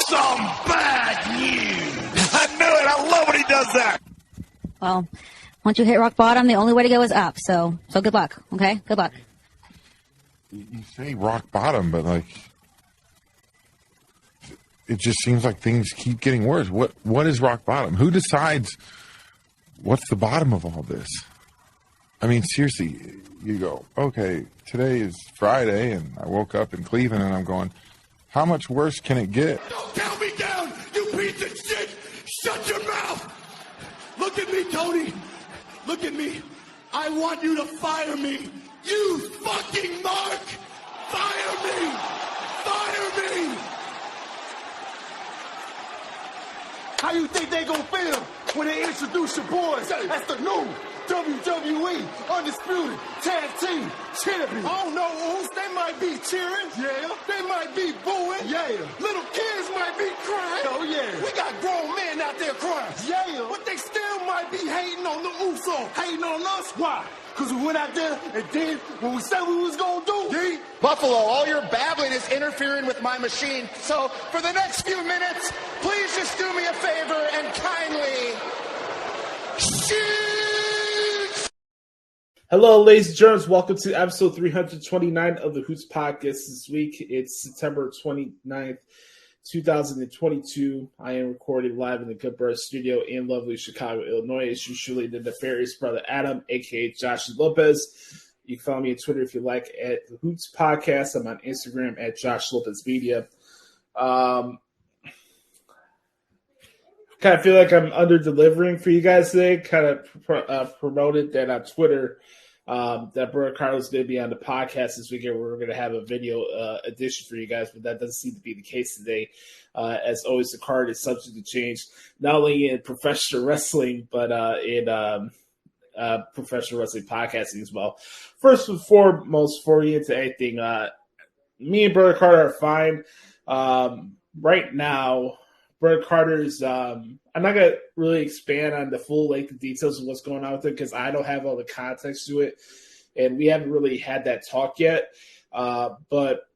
some bad news. I knew it. I love when he does that. Well, once you hit rock bottom, the only way to go is up. So good luck, okay? Good luck. You say rock bottom, but, like, it just seems like things keep getting worse. What is rock bottom? Who decides what's the bottom of all this? I mean, seriously, you go, okay, today is Friday, and I woke up in Cleveland, and I'm going, how much worse can it get? Don't count me down, you piece of shit. Shut your mouth. Look at me, Tony. Look at me. I want you to fire me. You fucking Mark. Fire me. Fire me. How you think they gonna feel when they introduce your boys as the new WWE Undisputed Tag Team Champions? I don't know who's. They might be cheering. Yeah. They might be booing. Yeah. Little kids might be crying. Oh, yeah. We got grown men out there crying. Yeah. But they still might be hating on the Uso. Hating on us. Why? Because we went out there and did what we said we was going to do. Yeah. Buffalo, all your babbling is interfering with my machine. So for the next few minutes, please just do me a favor and kindly shoot. Hello, ladies and gentlemen. Welcome to episode 329 of the Hoots podcast this week. It's September 29th, 2022. I am recording live in the Good Bird studio in lovely Chicago, Illinois. It's usually the nefarious brother Adam, a.k.a. Joshie Lopez. You can follow me on Twitter if you like at the Hoots Podcast. I'm on Instagram at Josh Lopez Media. Kind of feel like I'm under-delivering for you guys today. Kind of promoted that on Twitter that Brother Carlos did be on the podcast this weekend. We're going to have a video edition for you guys, but that doesn't seem to be the case today. As always, the card is subject to change, not only in professional wrestling, but in professional wrestling podcasting as well. First and foremost, before we get into anything, me and Brother Carter are fine. Right now, Brother Carter's, I'm not going to really expand on the full length of details of what's going on with it because I don't have all the context to it, and we haven't really had that talk yet. But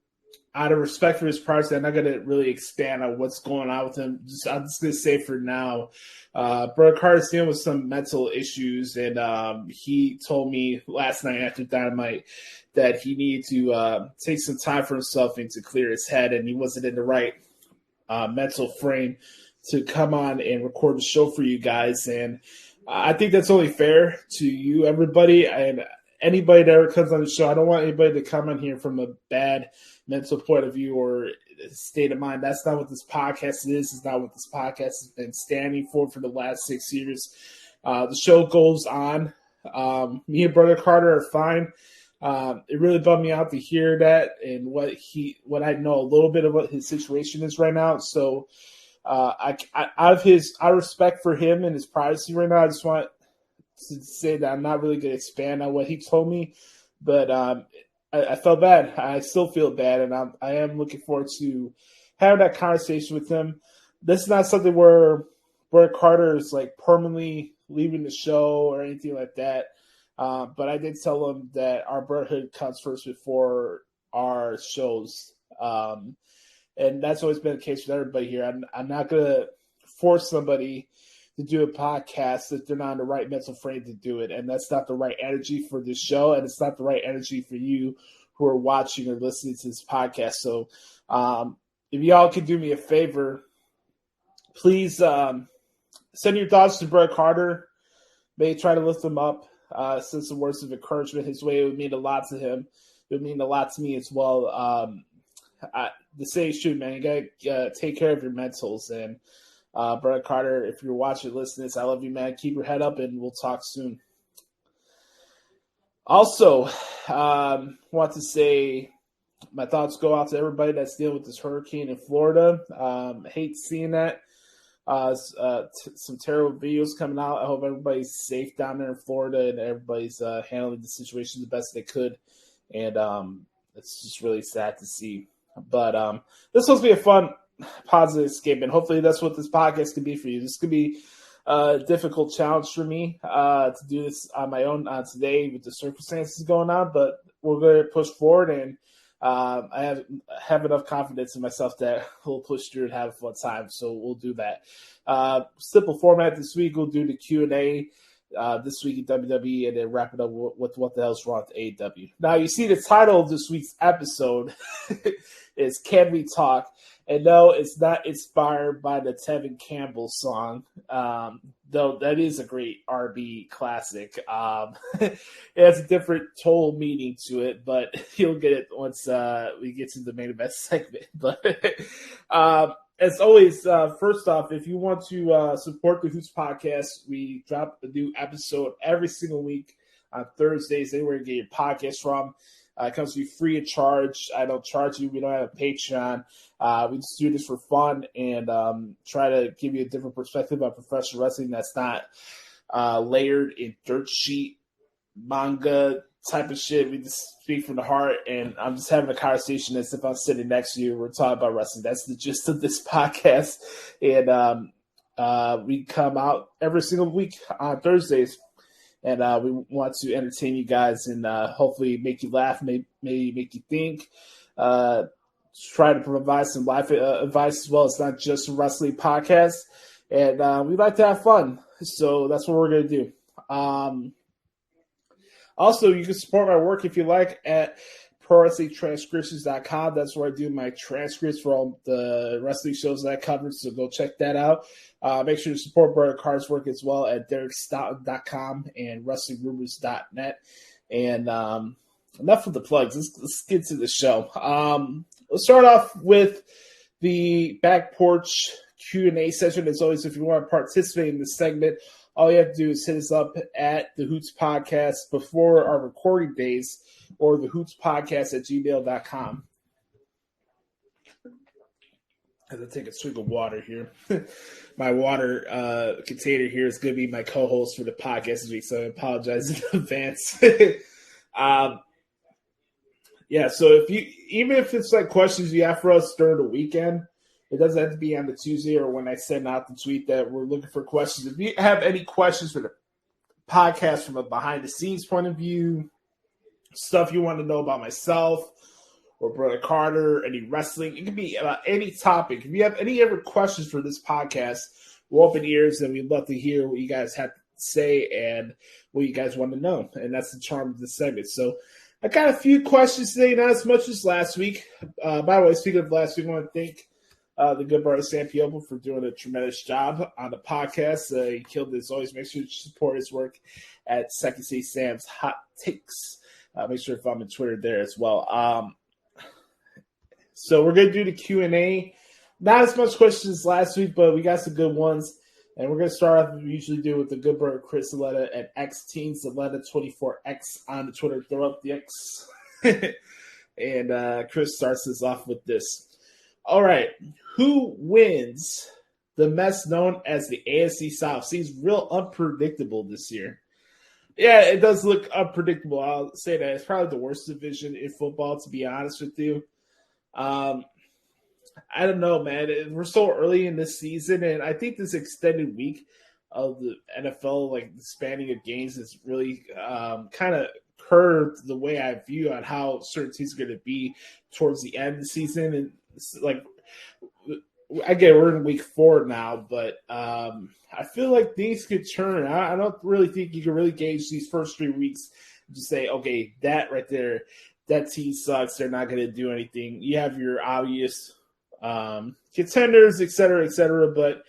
out of respect for his privacy, I'm not going to really expand on what's going on with him. I'm just going to say for now, Brother Carter's dealing with some mental issues, and he told me last night after Dynamite that he needed to take some time for himself and to clear his head, and he wasn't in the right mental frame to come on and record the show for you guys. And I think that's only fair to you, everybody, and anybody that ever comes on the show. I don't want anybody to come on here from a bad mental point of view or state of mind. That's not what this podcast is. It's not what this podcast has been standing for the last 6 years. The show goes on. Me and Brother Carter are fine. It really bummed me out to hear that and what I know a little bit of what his situation is right now. So out of respect for him and his privacy right now, I just want to say that I'm not really going to expand on what he told me, but I felt bad. I still feel bad, and I am looking forward to having that conversation with him. This is not something where Brother Carter is like permanently leaving the show or anything like that. But I did tell him that our brotherhood comes first before our shows. And that's always been the case with everybody here. I'm not going to force somebody to do a podcast if they're not in the right mental frame to do it. And that's not the right energy for this show. And it's not the right energy for you who are watching or listening to this podcast. So if y'all could do me a favor, please send your thoughts to Brother Carter. Maybe try to lift him up. Send some words of encouragement his way. It would mean a lot to him. It would mean a lot to me as well. The say is true, man. You gotta take care of your mentals. And Brother Carter, if you're watching, listening, I love you, man. Keep your head up, and we'll talk soon. Also, want to say my thoughts go out to everybody that's dealing with this hurricane in Florida. Hate seeing that. Some terrible videos coming out. I hope everybody's safe down there in Florida and everybody's handling the situation the best they could. And it's just really sad to see. But this is supposed to be a fun, positive escape, and hopefully that's what this podcast can be for you. This could be a difficult challenge for me to do this on my own today with the circumstances going on, but we're going to push forward, and I have enough confidence in myself that we'll push through and have a fun time. So we'll do that. Simple format this week. We'll do the Q&A this week in WWE and then wrap it up with what the hell's wrong with AEW. Now, you see the title of this week's episode is Can We Talk? And no, it's not inspired by the Tevin Campbell song, though that is a great R&B classic. It has a different total meaning to it, but you'll get it once we get to the main event segment. But as always, first off, if you want to support the Hoots podcast, we drop a new episode every single week on Thursdays, anywhere you get your podcast from. It comes to you free of charge. I don't charge you. We don't have a Patreon. We just do this for fun and try to give you a different perspective on professional wrestling that's not layered in dirt sheet manga type of shit. We just speak from the heart, and I'm just having a conversation as if I'm sitting next to you. We're talking about wrestling. That's the gist of this podcast. And we come out every single week on Thursdays. And we want to entertain you guys and hopefully make you laugh, maybe make you think. Try to provide some life advice as well. It's not just a wrestling podcast. And we like to have fun. So that's what we're going to do. Also, you can support my work if you like at ProWrestlingTranscriptions.com. That's where I do my transcripts for all the wrestling shows that I covered, so go check that out. Make sure to support Brother Carr's work as well at DerekStoughton.com and WrestlingRumors.net. And enough of the plugs. Let's get to the show. Let's start off with the Back Porch Q&A session. As always, if you want to participate in this segment, all you have to do is hit us up at the Hoots Podcast before our recording days, or the Hoots Podcast at gmail.com. As I take a swig of water here. My water container here is going to be my co-host for the podcast this week, so I apologize in advance. So even if it's like questions you have for us during the weekend, it doesn't have to be on the Tuesday or when I send out the tweet that we're looking for questions. If you have any questions for the podcast from a behind-the-scenes point of view, stuff you want to know about myself or Brother Carter, any wrestling, it can be about any topic. If you have any other questions for this podcast, we're open ears, and we'd love to hear what you guys have to say and what you guys want to know. And that's the charm of this segment. So I got a few questions today, not as much as last week. By the way, speaking of last week, I want to thank the good brother Sam Piopo for doing a tremendous job on the podcast. He killed it as always. Make sure to support his work at Second City Sam's Hot Takes. Make sure to follow me on Twitter there as well. So we're going to do the Q&A. Not as much questions as last week, but we got some good ones. And we're going to start off as we usually do with the good brother Chris Zaletta at XTeenZaletta24X on the Twitter. Throw up the X. And Chris starts us off with this. All right. Who wins the mess known as the AFC South? Seems real unpredictable this year. Yeah, it does look unpredictable. I'll say that. It's probably the worst division in football, to be honest with you. I don't know, man. We're so early in this season, and I think this extended week of the NFL, like the spanning of games, is really kind of curved the way I view on how certain teams are going to be towards the end of the season. And like, again, we're in week 4 now, but I feel like things could turn. I don't really think you can really gauge these first 3 weeks and just say, okay, that right there, that team sucks. They're not going to do anything. You have your obvious contenders, et cetera, but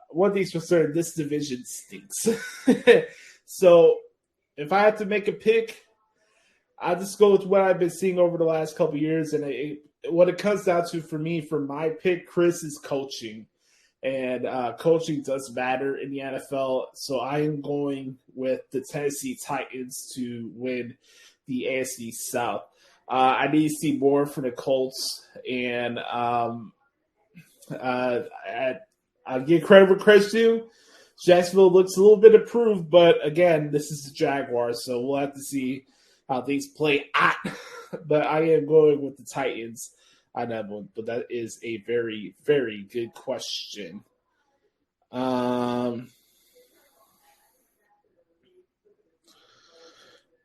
one thing's for certain, this division stinks. So if I had to make a pick, I'll just go with what I've been seeing over the last couple of years, and what it comes down to for me, for my pick, Chris, is coaching. And coaching does matter in the NFL. So I am going with the Tennessee Titans to win the AFC South. I need to see more from the Colts. And I'll give credit where credit's due. Jacksonville looks a little bit improved, but again, this is the Jaguars, so we'll have to see how things play out. But I am going with the Titans on that one. But that is a very, very good question.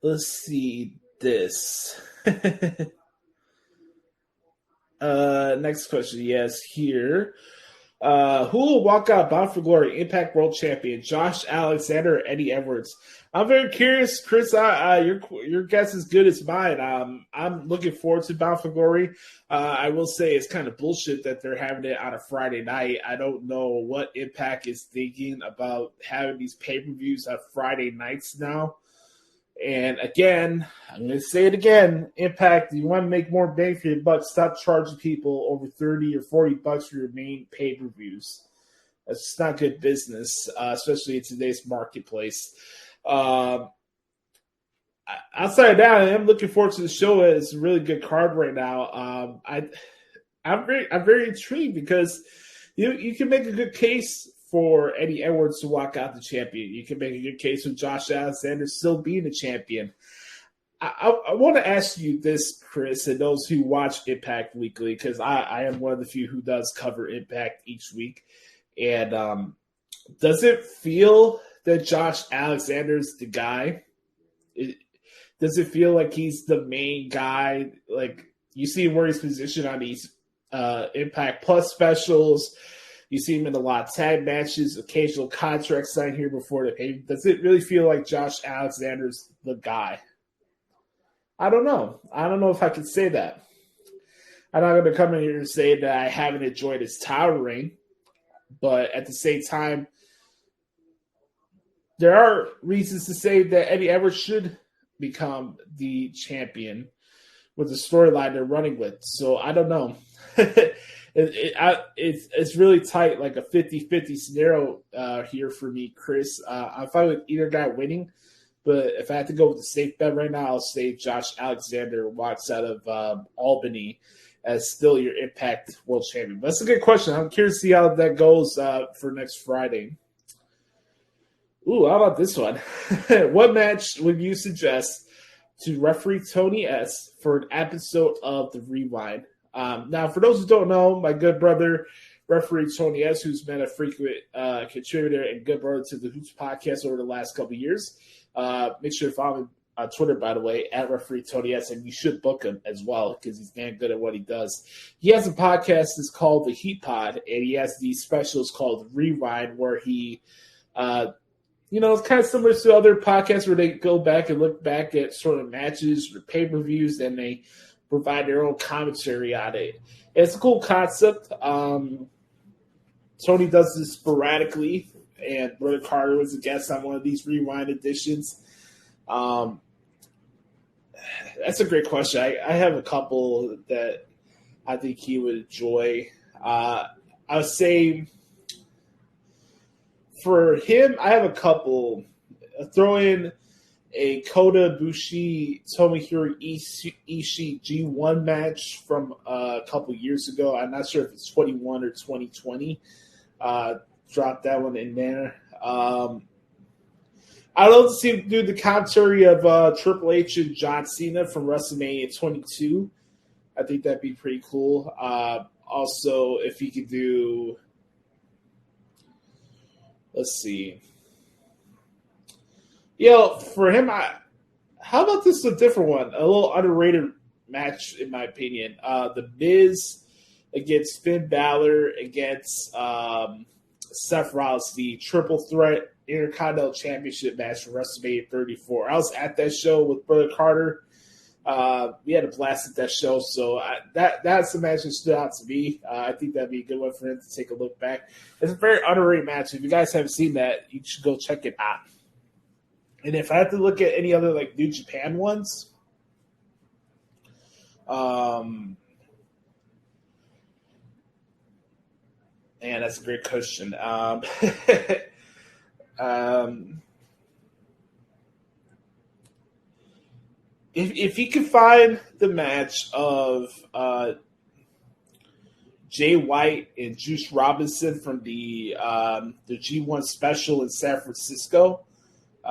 Let's see this. Next question. Yes, here. Who will walk out bound for glory? Impact World Champion Josh Alexander or Eddie Edwards? I'm very curious, Chris. Your guess is good as mine. I'm looking forward to Bound for Glory. I will say it's kind of bullshit that they're having it on a Friday night. I don't know what Impact is thinking about having these pay-per-views on Friday nights now. And again, I'm going to say it again, Impact, you want to make more bang for your buck, stop charging people over $30 or $40 for your main pay-per-views. That's just not good business, especially in today's marketplace. Outside of that, I am looking forward to the show. It's a really good card right now. I'm very intrigued because you can make a good case for Eddie Edwards to walk out the champion. You can make a good case for Josh Alexander still being the champion. I want to ask you this, Chris, and those who watch Impact weekly, because I am one of the few who does cover Impact each week. And does it feel that Josh Alexander's the guy? Does it feel like he's the main guy? Like, you see where he's positioned on these Impact Plus specials. You see him in a lot of tag matches, occasional contracts signed here before the pay. Does it really feel like Josh Alexander's the guy? I don't know. I don't know if I can say that. I'm not going to come in here and say that I haven't enjoyed his title reign, but at the same time, there are reasons to say that Eddie Edwards should become the champion with the storyline they're running with. So I don't know. It's really tight, like a 50-50 scenario here for me, Chris. I'm fine with either guy winning, but if I had to go with the safe bet right now, I'll say Josh Alexander walks out of Albany as still your Impact World Champion. But that's a good question. I'm curious to see how that goes for next Friday. Ooh, how about this one? What match would you suggest to referee Tony S for an episode of The Rewind? Now, for those who don't know, my good brother, referee Tony S, who's been a frequent contributor and good brother to the Hoots podcast over the last couple of years. Make sure to follow him on Twitter, by the way, at referee Tony S, and you should book him as well because he's damn good at what he does. He has a podcast that's called The Heat Pod, and he has these specials called Rewind where he it's kind of similar to other podcasts where they go back and look back at sort of matches or pay-per-views, and they provide their own commentary on it. It's a cool concept. Tony does this sporadically, and Brother Carter was a guest on one of these Rewind editions. That's a great question. I have a couple that I think he would enjoy. I would say for him, I have a couple. Throw in a Kota Ibushi Tomohiro Ishii G1 match from a couple years ago. I'm not sure if it's 21 or 2020. Drop that one in there. I'd love to see him do the commentary of Triple H and John Cena from WrestleMania 22. I think that'd be pretty cool. Also, if he could do, let's see. For him, how about this a different one? A little underrated match, in my opinion. The Miz against Finn Balor against Seth Rollins, the triple threat Intercontinental Championship match for WrestleMania 34. I was at that show with Brother Carter. We had a blast at that show, so that's the match that stood out to me. I think that'd be a good one for him to take a look back. It's a very underrated match. If you guys haven't seen that, you should go check it out. And if I have to look at any other like New Japan ones, man, that's a great question. If you can find the match of Jay White and Juice Robinson from the G1 special in San Francisco,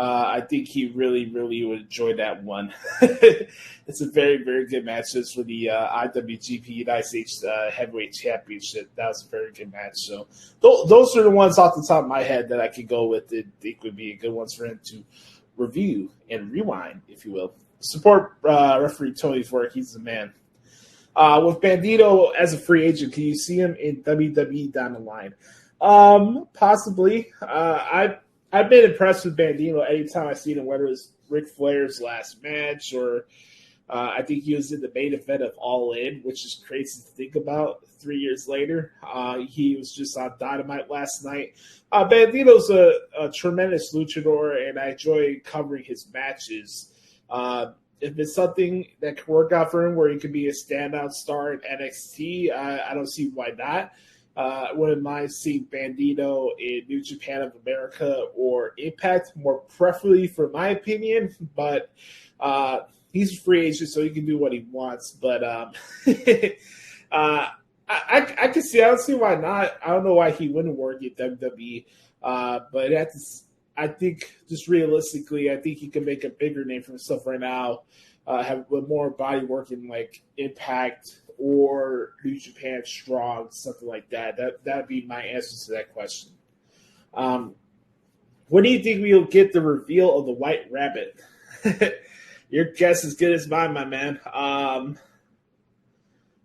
I think he really, really would enjoy that one. It's a very, very good match. It's for the IWGP United States Heavyweight Championship. That was a very good match. So those are the ones off the top of my head that I could go with that I think would be good ones for him to review and rewind, if you will. Support referee Tony's work. He's the man. With Bandido as a free agent, can you see him in WWE down the line? Possibly. I've been impressed with Bandido anytime I've seen him, whether it was Ric Flair's last match or I think he was in the main event of All In, which is crazy to think about 3 years later. He was just on Dynamite last night. Bandido's a tremendous luchador, and I enjoy covering his matches. If it's something that can work out for him where he could be a standout star in NXT, I don't see why not. I wouldn't mind seeing Bandido in New Japan of America or Impact, more preferably for my opinion, but he's a free agent, so he can do what he wants. But I can see, I don't see why not. I don't know why he wouldn't work at WWE, but I think just realistically, I think he can make a bigger name for himself right now, have more body work in like Impact or New Japan Strong, something like that. That'd be my answer to that question. When do you think we'll get the reveal of the White Rabbit? Your guess is good as mine, my man.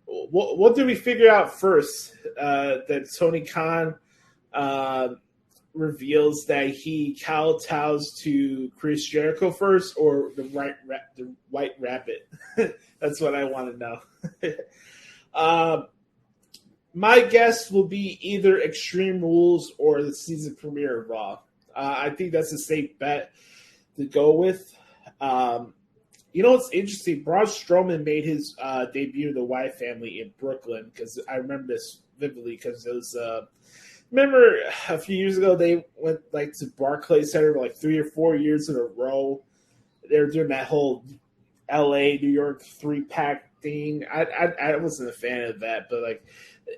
What did we figure out first? That Tony Khan reveals that he kowtows to Chris Jericho first, or the White Rabbit? That's what I want to know. My guess will be either Extreme Rules or the season premiere of Raw. I think that's a safe bet to go with. You know what's interesting? Braun Strowman made his debut in the Wyatt family in Brooklyn, because I remember this vividly because it was remember a few years ago they went like to Barclays Center like 3 or 4 years in a row. They were doing that whole LA, New York 3-pack thing. I wasn't a fan of that, but like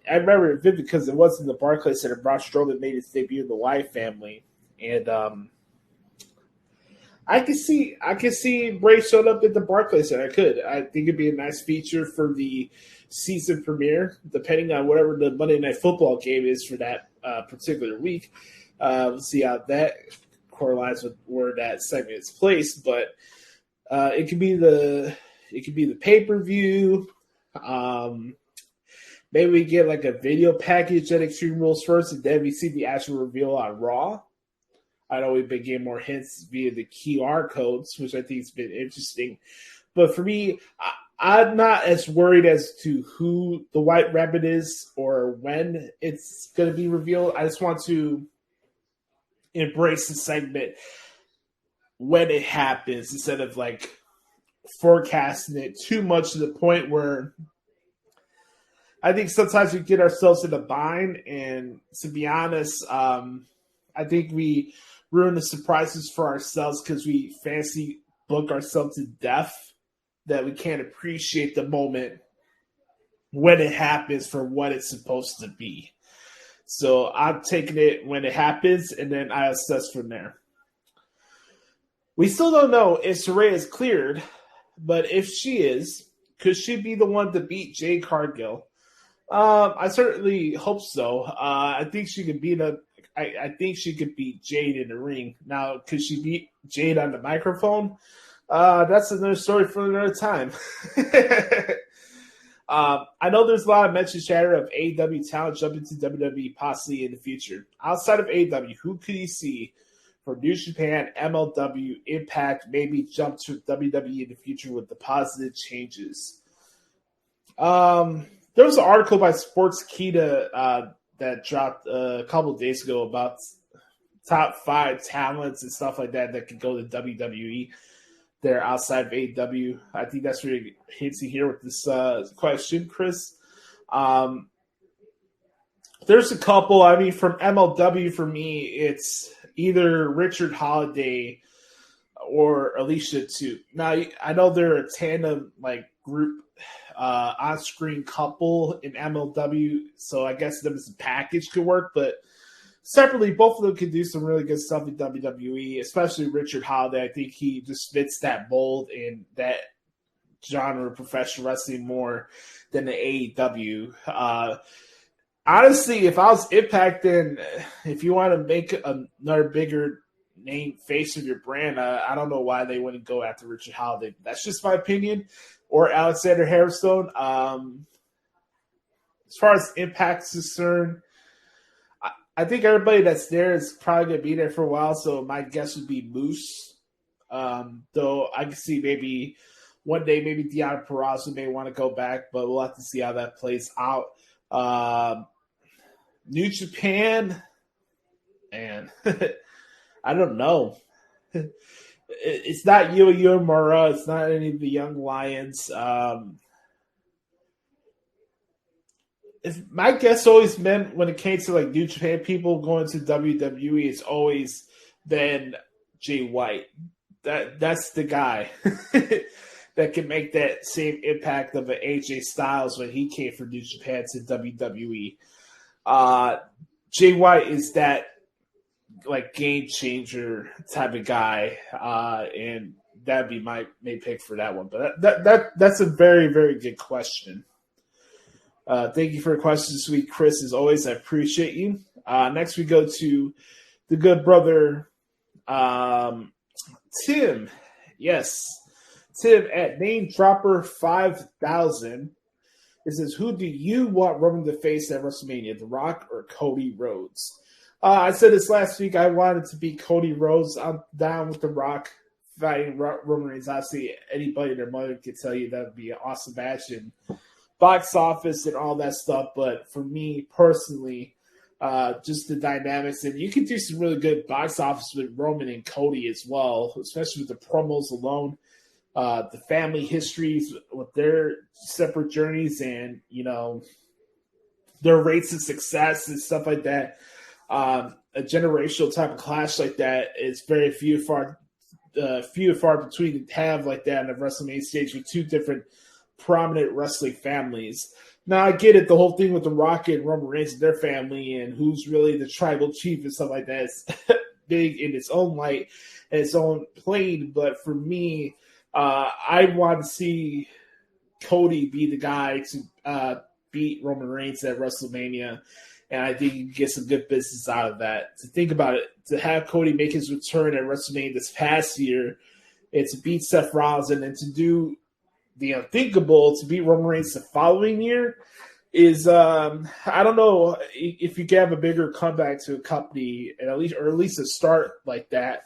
I remember it vividly because it wasn't the Barclays Center. Braun Strowman made his debut in the Wyatt family, and I can see Bray showed up at the Barclays Center. I think it'd be a nice feature for the season premiere, depending on whatever the Monday Night Football game is for that particular week. We'll see how that correlates with where that segment is placed. But it could be the pay-per-view. Maybe we get like a video package at Extreme Rules first, and then we see the actual reveal on Raw. I know we've been getting more hints via the QR codes, which I think has been interesting. But for me, I'm not as worried as to who the White Rabbit is or when it's going to be revealed. I just want to embrace the segment when it happens instead of like forecasting it too much to the point where I think sometimes we get ourselves in a bind. And to be honest, I think we ruin the surprises for ourselves because we fancy book ourselves to death, that we can't appreciate the moment when it happens for what it's supposed to be. So I'm taking it when it happens, and then I assess from there. We still don't know if Saraya is cleared, but if she is, could she be the one to beat Jade Cargill? I certainly hope so. I think she could beat I think she could beat Jade in the ring. Now, could she beat Jade on the microphone? That's another story for another time. I know there's a lot of mention chatter of AEW talent jumping to WWE possibly in the future. Outside of AEW, who could you see for New Japan, MLW, Impact, maybe jump to WWE in the future with the positive changes? There was an article by Sportskeeda that dropped a couple of days ago about top 5 talents and stuff like that could go to WWE. They're outside of AEW. I think that's really hinting here with this question, Chris. There's a couple. I mean, from MLW, for me, it's either Richard Holiday or Alicia Two. Now, I know they're a tandem like group on-screen couple in MLW, so I guess them as a package could work, but separately, both of them can do some really good stuff in WWE, especially Richard Holiday. I think he just fits that mold in that genre of professional wrestling more than the AEW. Honestly, if I was Impact, then if you want to make another bigger name face of your brand, I don't know why they wouldn't go after Richard Holiday. That's just my opinion. or Alexander Hammerstone. As far as Impact's concerned, I think everybody that's there is probably going to be there for a while, so my guess would be Moose. Though I can see maybe one day maybe Deonna Purrazzo may want to go back, but we'll have to see how that plays out. New Japan, man, I don't know. It's not Yu Uemura. It's not any of the Young Lions. My guess always meant when it came to like New Japan people going to WWE, it's always been Jay White. That's the guy that can make that same impact of an AJ Styles when he came from New Japan to WWE. Jay White is that like game changer type of guy, and that'd be my main pick for that one. But that's a very, very good question. Thank you for your questions this week, Chris. As always, I appreciate you. Next, we go to the good brother Tim. Yes, Tim at Name Dropper 5000. It says, "Who do you want Roman to face at WrestleMania, The Rock or Cody Rhodes?" I said this last week. I wanted to be Cody Rhodes. I'm down with The Rock fighting Roman Reigns. Obviously, anybody and their mother could tell you that would be an awesome match and box office and all that stuff. But for me personally, just the dynamics. And you can do some really good box office with Roman and Cody as well, especially with the promos alone. The family histories with their separate journeys and, you know, their rates of success and stuff like that. A generational type of clash like that is very few and far between to have like that on a WrestleMania stage with two different prominent wrestling families. Now, I get it, the whole thing with The Rock and Roman Reigns and their family and who's really the tribal chief and stuff like that is big in its own light and its own plane. But for me, I want to see Cody be the guy to beat Roman Reigns at WrestleMania, and I think you can get some good business out of that. To think about it, to have Cody make his return at WrestleMania this past year, and to beat Seth Rollins, and then to do the unthinkable, to beat Roman Reigns the following year, is I don't know if you can have a bigger comeback to a company, and at least a start like that.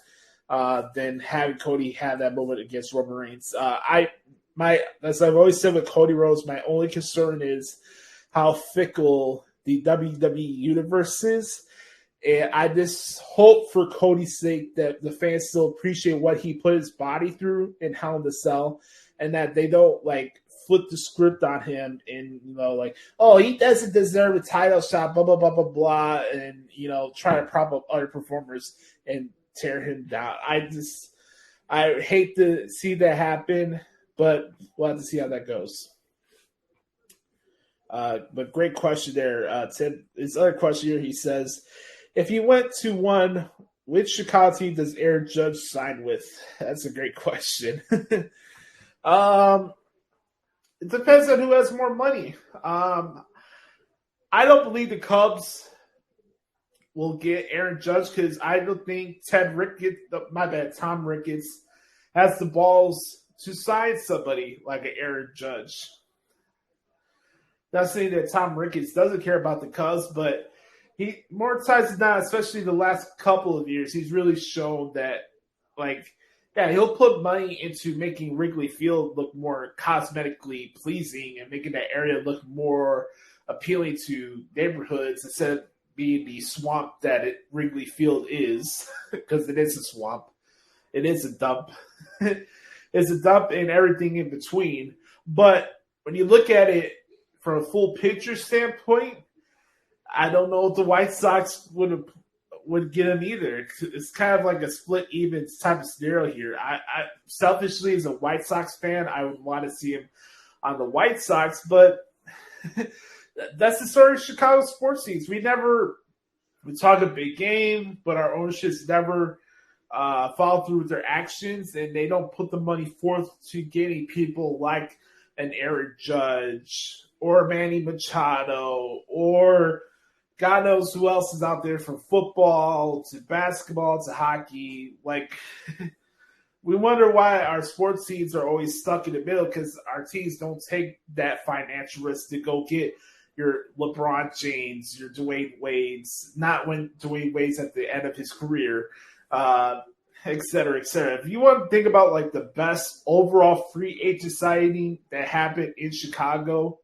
Than having Cody have that moment against Roman Reigns. As I've always said with Cody Rhodes, my only concern is how fickle the WWE universe is. And I just hope for Cody's sake that the fans still appreciate what he put his body through in Hell in a Cell, and that they don't like flip the script on him and, you know, like, oh, he doesn't deserve a title shot, blah, blah, blah, blah, blah, and, you know, try to prop up other performers and tear him down. I hate to see that happen, but we'll have to see how that goes. But great question there, Tim. His other question here, he says, if you went to one, which Chicago team does Aaron Judge sign with? That's a great question. It depends on who has more money. I don't believe the Cubs will get Aaron Judge because I don't think Tom Ricketts has the balls to sign somebody like an Aaron Judge. Not saying that Tom Ricketts doesn't care about the Cubs, but he more times than not, especially the last couple of years, he's really shown that, like, yeah, he'll put money into making Wrigley Field look more cosmetically pleasing and making that area look more appealing to neighborhoods instead of being the swamp that Wrigley Field is, because it is a swamp. It is a dump. It's a dump and everything in between. But when you look at it from a full picture standpoint, I don't know if the White Sox would get him either. It's kind of like a split even type of scenario here. I selfishly, as a White Sox fan, I would want to see him on the White Sox, but that's the sort of Chicago sports teams. We talk a big game, but our ownerships never follow through with their actions, and they don't put the money forth to getting people like an Aaron Judge or Manny Machado or God knows who else is out there, from football to basketball to hockey. Like, we wonder why our sports teams are always stuck in the middle because our teams don't take that financial risk to go get your LeBron James, your Dwayne Wade's, not when Dwayne Wade's at the end of his career, et cetera, et cetera. If you want to think about like the best overall free agent signing that happened in Chicago,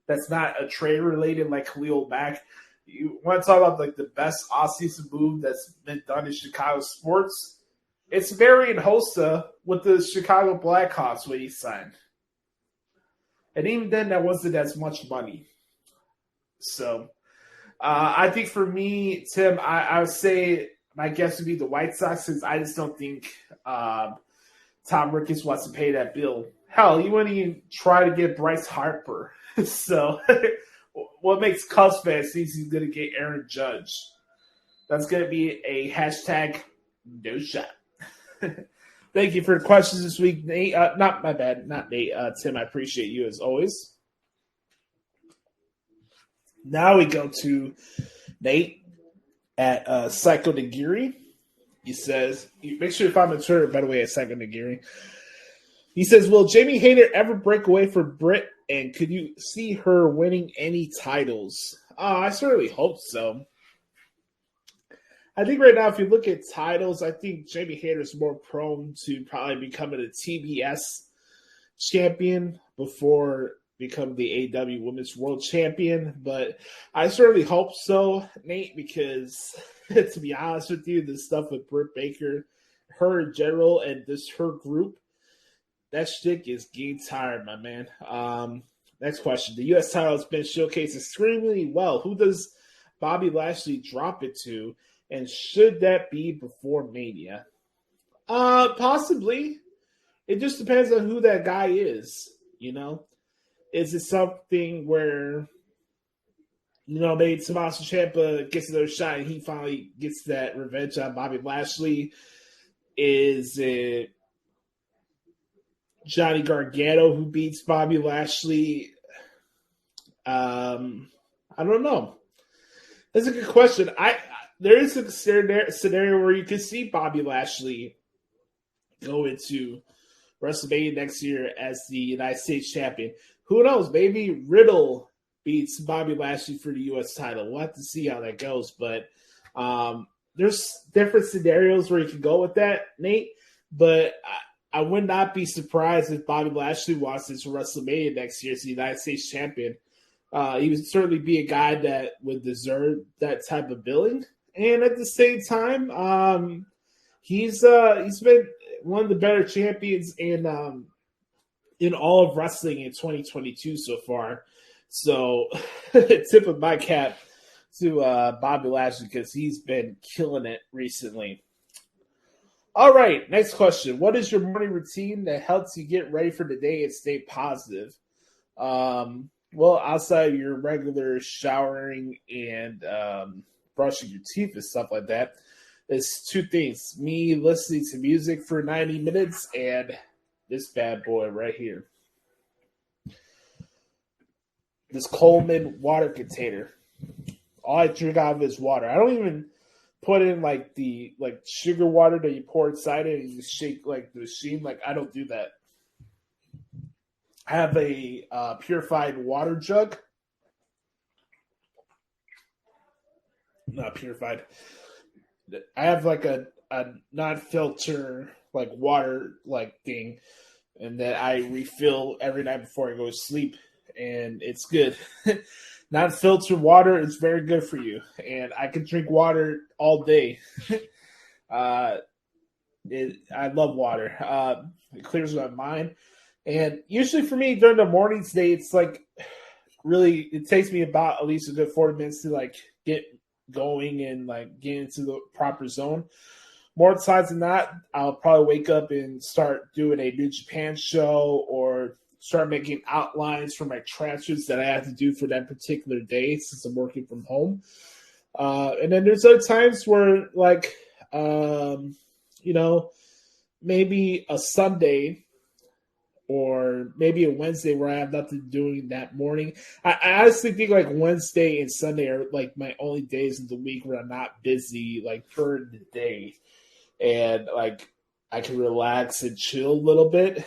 that's not a trade related like Khalil Mack. You want to talk about like the best offseason move that's been done in Chicago sports? It's Marion Hossa with the Chicago Blackhawks when he signed. And even then, that wasn't as much money. So, I think for me, Tim, I would say my guess would be the White Sox, since I just don't think Tom Ricketts wants to pay that bill. Hell, he wouldn't even try to get Bryce Harper. So, what makes Cubs fans think he's going to get Aaron Judge? That's going to be a hashtag no shot. Thank you for the questions this week, Nate. Not Nate. Tim, I appreciate you as always. Now we go to Nate at Psycho Nagiri. He says, make sure you find my Twitter, by the way, at Psycho Nagiri. He says, will Jamie Hayter ever break away from Britt, and could you see her winning any titles? I certainly hope so. I think right now, if you look at titles, I think Jamie Hayter is more prone to probably becoming a TBS champion before become the AEW Women's World Champion. But I certainly hope so, Nate, because to be honest with you, the stuff with Britt Baker, her in general, and this her group, that shtick is getting tired, my man. Next question. The U.S. title has been showcased extremely well. Who does Bobby Lashley drop it to? And should that be before Mania? Possibly. It just depends on who that guy is, you know? Is it something where, you know, maybe Tommaso Ciampa gets another shot and he finally gets that revenge on Bobby Lashley? Is it Johnny Gargano who beats Bobby Lashley? I don't know. That's a good question. There is a scenario where you could see Bobby Lashley go into WrestleMania next year as the United States champion. Who knows? Maybe Riddle beats Bobby Lashley for the U.S. title. We'll have to see how that goes. But there's different scenarios where you can go with that, Nate. But I would not be surprised if Bobby Lashley wants to WrestleMania next year as the United States champion. He would certainly be a guy that would deserve that type of billing. And at the same time, he's been one of the better champions in all of wrestling in 2022 so far. So, tip of my cap to Bobby Lashley because he's been killing it recently. All right, next question. What is your morning routine that helps you get ready for the day and stay positive? Well, outside of your regular showering and brushing your teeth and stuff like that, there's two things. Me listening to music for 90 minutes and this bad boy right here. This Coleman water container. All I drink out of is water. I don't even put in like the sugar water that you pour inside it and you shake like the machine. Like I don't do that. I have a purified water jug. Not purified. I have like a non-filter like water like thing, and that I refill every night before I go to sleep, and it's good. Non-filtered water is very good for you, and I can drink water all day. I love water. It clears my mind, and usually for me during the mornings, it's like really it takes me about at least a good 40 minutes to like get going and like get into the proper zone. More times than not, I'll probably wake up and start doing a New Japan show or start making outlines for my transfers that I have to do for that particular day since I'm working from home. And then there's other times where like, maybe a Sunday or maybe a Wednesday where I have nothing doing that morning. I honestly think like Wednesday and Sunday are like my only days of the week where I'm not busy like during the day. And like I can relax and chill a little bit.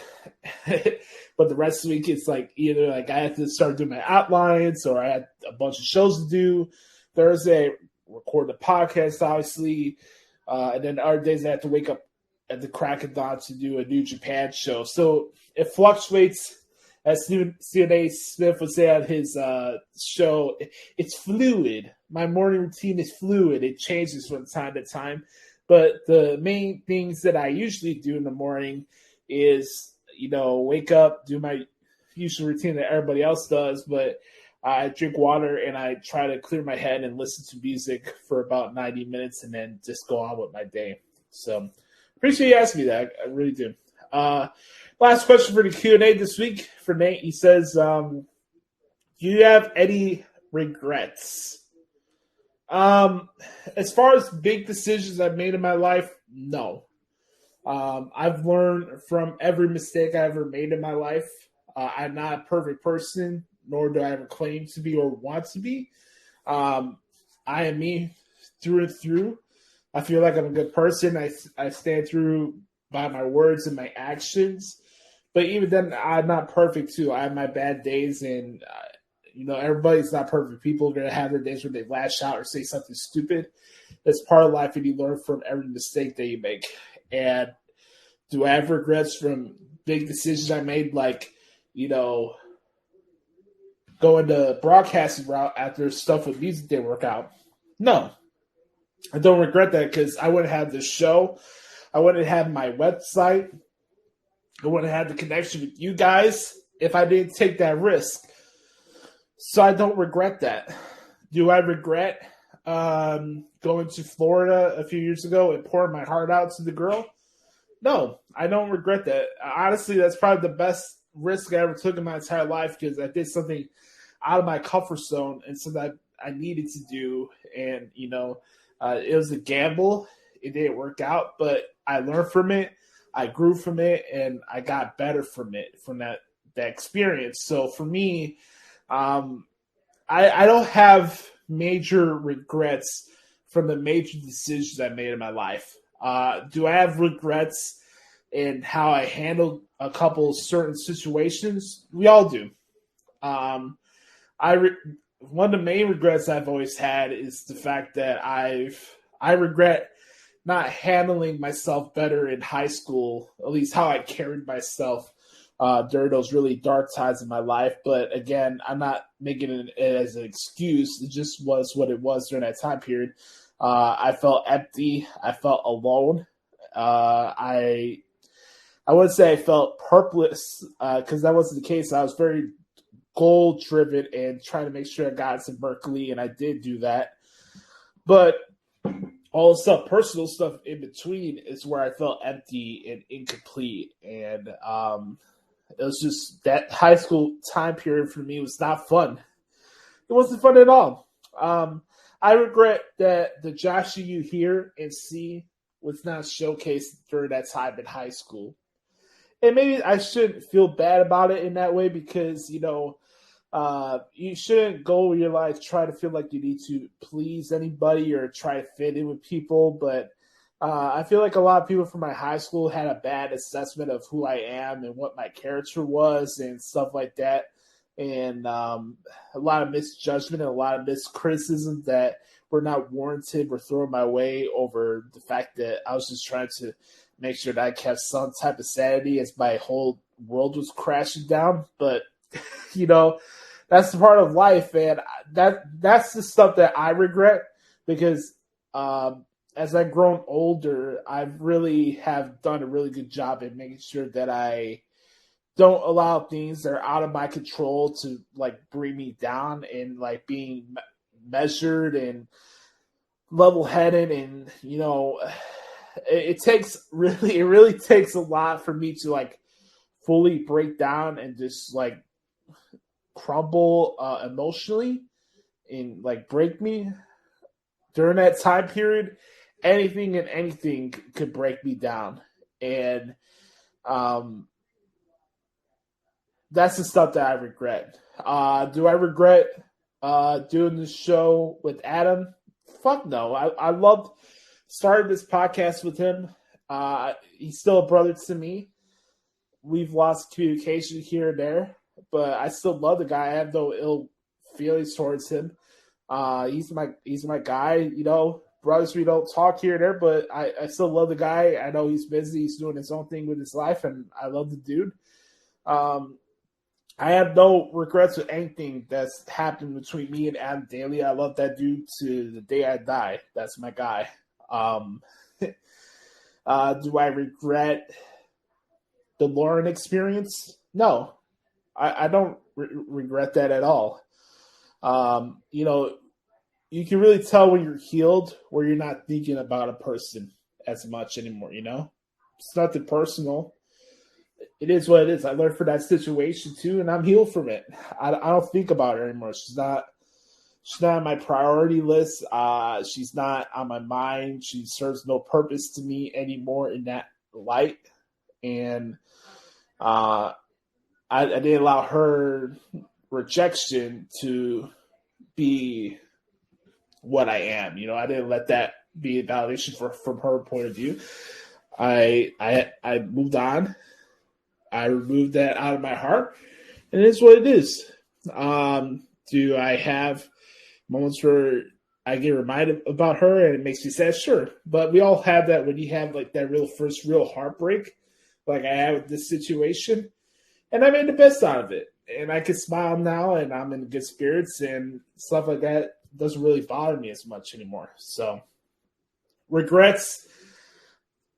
But the rest of the week, it's like either like I have to start doing my outlines or I had a bunch of shows to do. Thursday, I record the podcast, obviously. And then other days I have to wake up at the crack of dawn to do a New Japan show. So it fluctuates. As Stephen A. Smith would say on his show, it's fluid. My morning routine is fluid. It changes from time to time. But the main things that I usually do in the morning is, wake up, do my usual routine that everybody else does, but I drink water and I try to clear my head and listen to music for about 90 minutes and then just go on with my day. So appreciate you asking me that. I really do. Last question for the Q&A this week for Nate. He says, do you have any regrets? As far as big decisions I've made in my life, no. I've learned from every mistake I ever made in my life. I'm not a perfect person, nor do I ever claim to be or want to be. I am me through and through. I feel like I'm a good person. I stand through by my words and my actions. But even then, I'm not perfect too. I have my bad days, and everybody's not perfect. People are going to have their days where they lash out or say something stupid. That's part of life, and you learn from every mistake that you make. And do I have regrets from big decisions I made, like, going the broadcasting route after stuff with music didn't work out? No. I don't regret that because I wouldn't have this show. I wouldn't have my website. I wouldn't have the connection with you guys if I didn't take that risk. So I don't regret that. Do I regret going to Florida a few years ago and pouring my heart out to the girl? No, I don't regret that. Honestly, that's probably the best risk I ever took in my entire life because I did something out of my comfort zone and something I needed to do. And, it was a gamble. It didn't work out, but I learned from it. I grew from it, and I got better from it, from that experience. So for me, I don't have major regrets from the major decisions I made in my life. Do I have regrets in how I handled a couple certain situations? We all do. One of the main regrets I've always had is the fact that I regret not handling myself better in high school, at least how I carried myself during those really dark times in my life. But again, I'm not making it as an excuse. It just was what it was during that time period. I felt empty. I felt alone. I wouldn't say I felt purposeless because that wasn't the case. I was very goal driven and trying to make sure I got into Berkeley, and I did do that. But all the stuff, personal stuff in between, is where I felt empty and incomplete. And it was just that high school time period for me was not fun. It wasn't fun at all. I regret that the Joshie you hear and see was not showcased during that time in high school. And maybe I shouldn't feel bad about it in that way because, you shouldn't go your life trying to feel like you need to please anybody or try to fit in with people. But I feel like a lot of people from my high school had a bad assessment of who I am and what my character was and stuff like that. And a lot of misjudgment and a lot of miscriticism that were not warranted were thrown my way over the fact that I was just trying to make sure that I kept some type of sanity as my whole world was crashing down. But, that's the part of life, and that's the stuff that I regret because as I've grown older, I really have done a really good job in making sure that I don't allow things that are out of my control to bring me down, and being measured and level-headed, and it really takes a lot for me to fully break down and just crumble emotionally and break me during that time period. Anything and anything could break me down, and that's the stuff that I regret. Do I regret doing this show with Adam? Fuck no. I loved starting this podcast with him. He's still a brother to me. We've lost communication here and there, but I still love the guy. I have no ill feelings towards him. He's my guy. You know, brothers, we don't talk here and there, but I still love the guy. I know he's busy. He's doing his own thing with his life, and I love the dude. I have no regrets with anything that's happened between me and Adam Daly. I love that dude to the day I die. That's my guy. Do I regret the Lauren experience? No, I don't regret that at all. You know, you can really tell when you're healed, where you're not thinking about a person as much anymore, you know? It's nothing personal. It is what it is. I learned from that situation too, and I'm healed from it. I don't think about her anymore. She's not on my priority list. She's not on my mind. She serves no purpose to me anymore in that light. And I didn't allow her rejection to be what I am. You know, I didn't let that be a validation from her point of view. I moved on. I removed that out of my heart, and it is what it is. Do I have moments where I get reminded about her and it makes me sad? Sure. But we all have that when you have like that first real heartbreak, like I had with this situation. And I made the best out of it. And I can smile now, and I'm in good spirits, and stuff like that doesn't really bother me as much anymore. So, regrets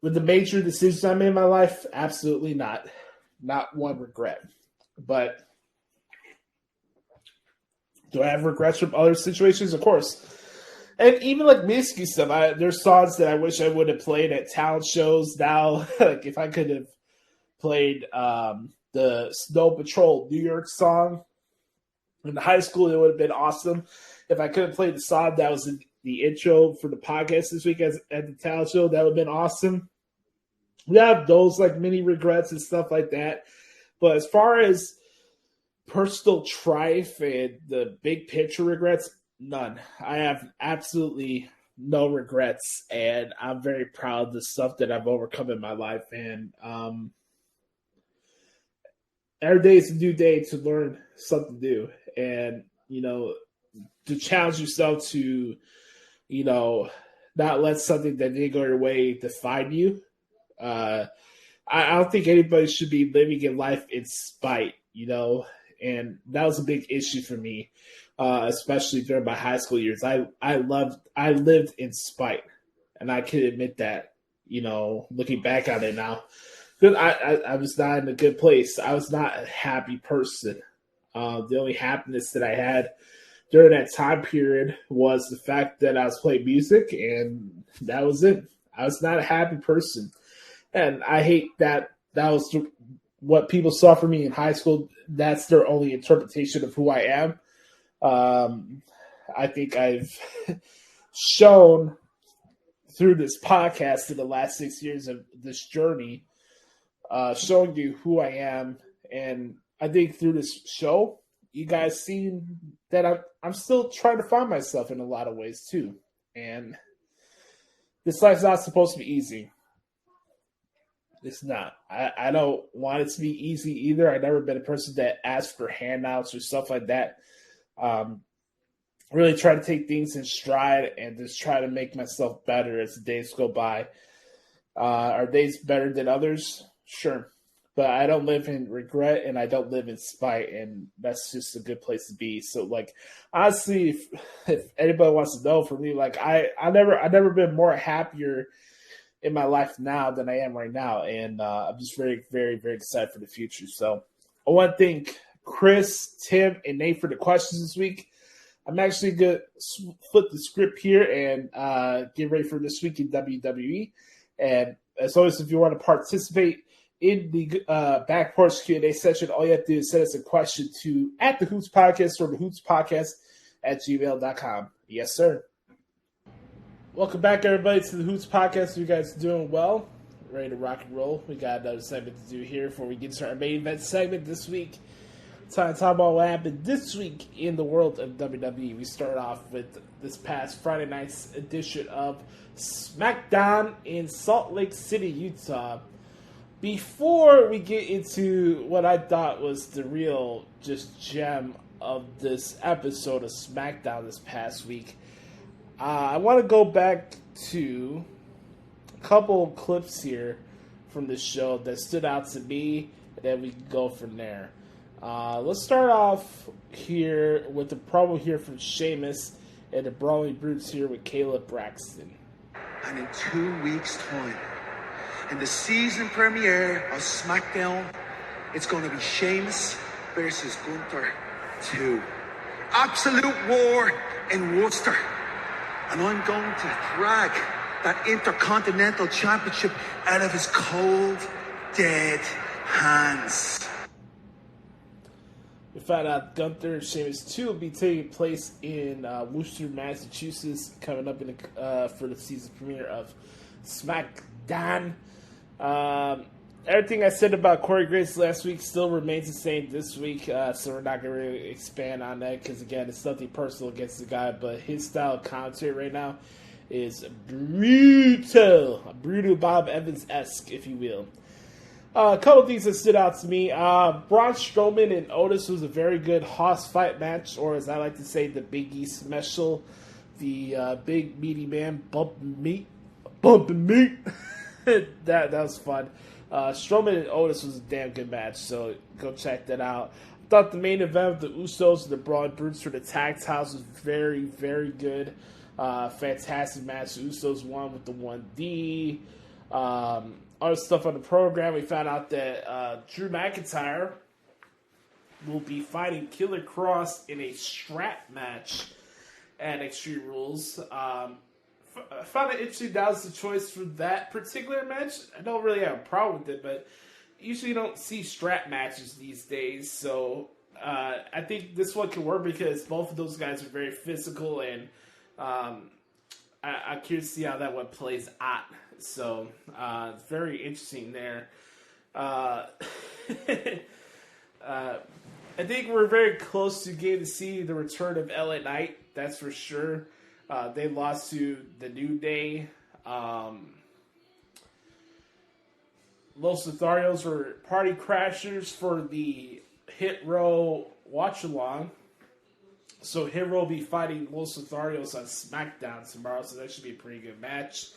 with the major decisions I made in my life? Absolutely not. Not one regret. But do I have regrets from other situations? Of course. And even like music stuff, there's songs that I wish I would have played at talent shows now. Like if I could have played the Snow Patrol New York song in high school, it would have been awesome. If I could have played the song that was in the intro for the podcast this week at the talent show, that would have been awesome. We have those like mini regrets and stuff like that. But as far as personal trife and the big picture regrets, none. I have absolutely no regrets, and I'm very proud of the stuff that I've overcome in my life. And every day is a new day to learn something new, and you know, to challenge yourself to, you know, not let something that didn't go your way define you. I don't think anybody should be living in life in spite, you know, and that was a big issue for me, especially during my high school years. I lived in spite, and I can admit that, you know, looking back on it now, because I was not in a good place. I was not a happy person. The only happiness that I had during that time period was the fact that I was playing music, and that was it. I was not a happy person. And I hate that was what people saw for me in high school. That's their only interpretation of who I am. I think I've shown through this podcast in the last 6 years of this journey, showing you who I am. And I think through this show, you guys seen that I'm still trying to find myself in a lot of ways too. And this life's not supposed to be easy. It's not. I don't want it to be easy either. I've never been a person that asks for handouts or stuff like that. Really try to take things in stride and just try to make myself better as the days go by. Are days better than others? Sure. But I don't live in regret, and I don't live in spite, and that's just a good place to be. So, like, honestly, if anybody wants to know, for me, like, I never been more happier in my life now than I am right now, and I'm just very, very, very excited for the future. So, I want to thank Chris, Tim, and Nate for the questions this week. I'm actually going to flip the script here and get ready for this week in WWE. And as always, if you want to participate in the Back Porch Q&A session, all you have to do is send us a question to @the_Hoots_Podcast or the Hoots_Podcast@gmail.com. Yes, sir. Welcome back, everybody, to the Hoots Podcast. You guys are doing well? Ready to rock and roll? We got another segment to do here before we get to our main event segment this week. Time to talk about what happened this week in the world of WWE. We start off with this past Friday night's edition of SmackDown in Salt Lake City, Utah. Before we get into what I thought was the real just gem of this episode of SmackDown this past week, I want to go back to a couple of clips here from the show that stood out to me, and then we can go from there. Let's start off here with the promo here from Sheamus and the Brawling Brutes here with Caleb Braxton. And in 2 weeks' time, in the season premiere of SmackDown, it's going to be Sheamus versus Gunther 2. Absolute war in Worcester. And I'm going to drag that Intercontinental Championship out of his cold, dead hands. We found out Gunther and Sheamus 2 will be taking place in Worcester, Massachusetts, coming up in for the season premiere of SmackDown. Everything I said about Corey Graves last week still remains the same this week, so we're not going to really expand on that because, again, it's nothing personal against the guy, but his style of commentary right now is brutal. Brutal Bob Evans-esque, if you will. A couple things that stood out to me. Braun Strowman and Otis was a very good hoss fight match, or as I like to say, the Big E special. The big meaty man bumping meat. that was fun. Strowman and Otis was a damn good match, so go check that out. I thought the main event of the Usos and the Braun Brutes for the tag titles was very, very good. Fantastic match. The Usos won with the 1D. Other stuff on the program, we found out that Drew McIntyre will be fighting Killer Kross in a strap match at Extreme Rules. I found it interesting that was the choice for that particular match. I don't really have a problem with it, but usually you don't see strap matches these days, so I think this one can work because both of those guys are very physical, and I'm curious to see how that one plays out. So, it's very interesting there. I think we're very close to getting to see the return of LA Knight, that's for sure. They lost to the New Day. Los Lotharios were party crashers for the Hit Row watch-along. So Hit Row will be fighting Los Lotharios on SmackDown tomorrow, so that should be a pretty good match.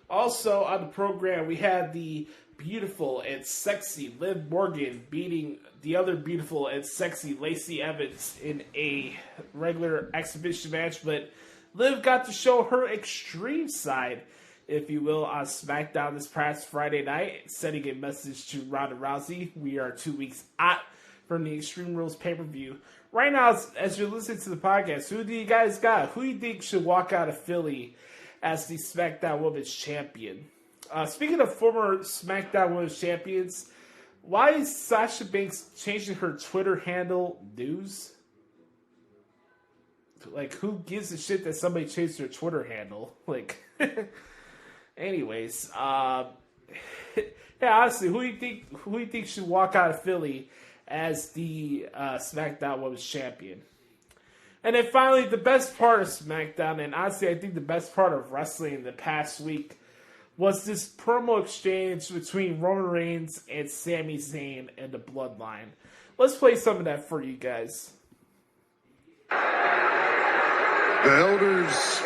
Also on the program, we had the beautiful and sexy Liv Morgan beating the other beautiful and sexy Lacey Evans in a regular exhibition match, but Liv got to show her extreme side, if you will, on SmackDown this past Friday night, sending a message to Ronda Rousey. We are 2 weeks out from the Extreme Rules pay-per-view. Right now, as you're listening to the podcast, who do you guys got? Who do you think should walk out of Philly as the SmackDown Women's Champion? Speaking of former SmackDown Women's Champions, why is Sasha Banks changing her Twitter handle news? Like, who gives a shit that somebody changed their Twitter handle? Like, anyways, yeah, honestly, who do you think should walk out of Philly as the SmackDown Women's Champion? And then finally, the best part of SmackDown, and honestly, I think the best part of wrestling in the past week, was this promo exchange between Roman Reigns and Sami Zayn and the Bloodline. Let's play some of that for you guys. The elders,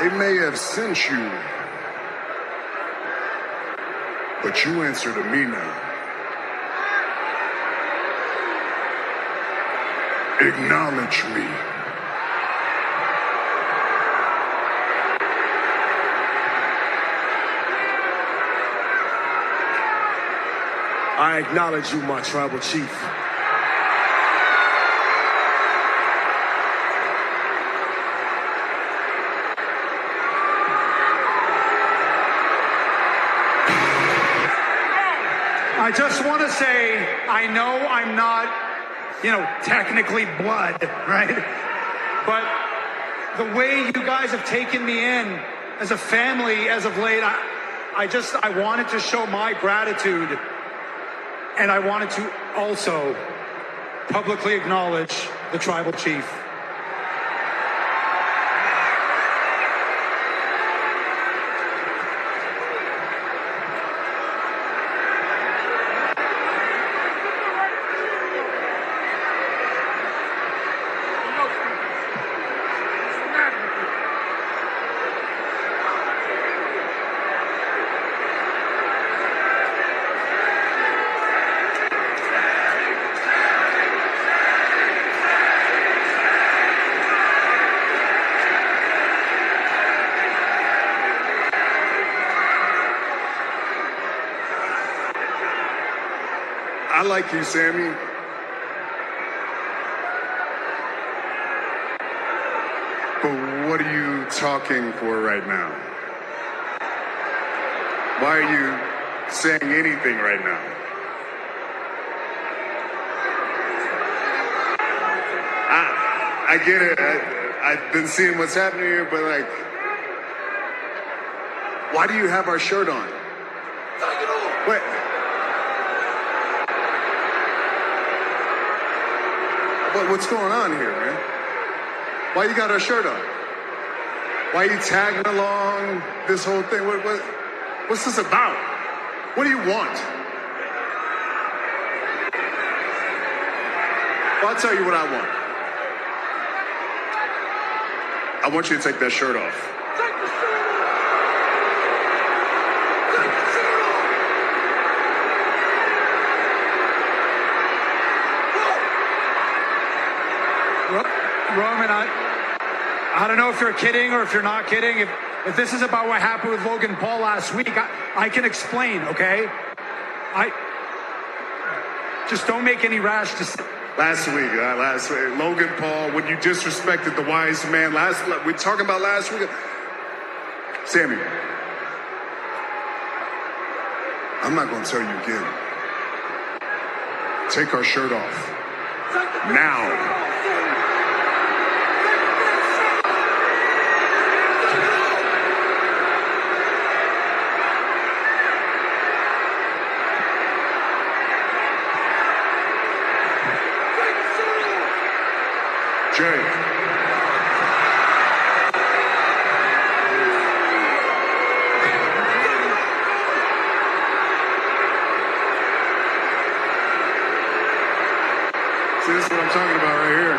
they may have sent you, but you answer to me now. Acknowledge me. I acknowledge you, my tribal chief. I just want to say, I know I'm not, technically blood, right? But the way you guys have taken me in as a family as of late, I wanted to show my gratitude. And I wanted to also publicly acknowledge the tribal chief. I like you, Sammy. But what are you talking for right now? Why are you saying anything right now? I get it. I've been seeing what's happening here, but like, why do you have our shirt on? Wait. What's going on here, man? Why you got our shirt on? Why you tagging along this whole thing? What's this about? What do you want? Well, I'll tell you what I want. I want you to take that shirt off. Roman, I don't know if you're kidding or if you're not kidding. If this is about what happened with Logan Paul last week, I can explain, okay? Just don't make any rash decisions. Last week, Logan Paul, when you disrespected the wise man, we're talking about last week. Sammy, I'm not going to tell you again. Take our shirt off. Now. Jay. See, this is what I'm talking about right here.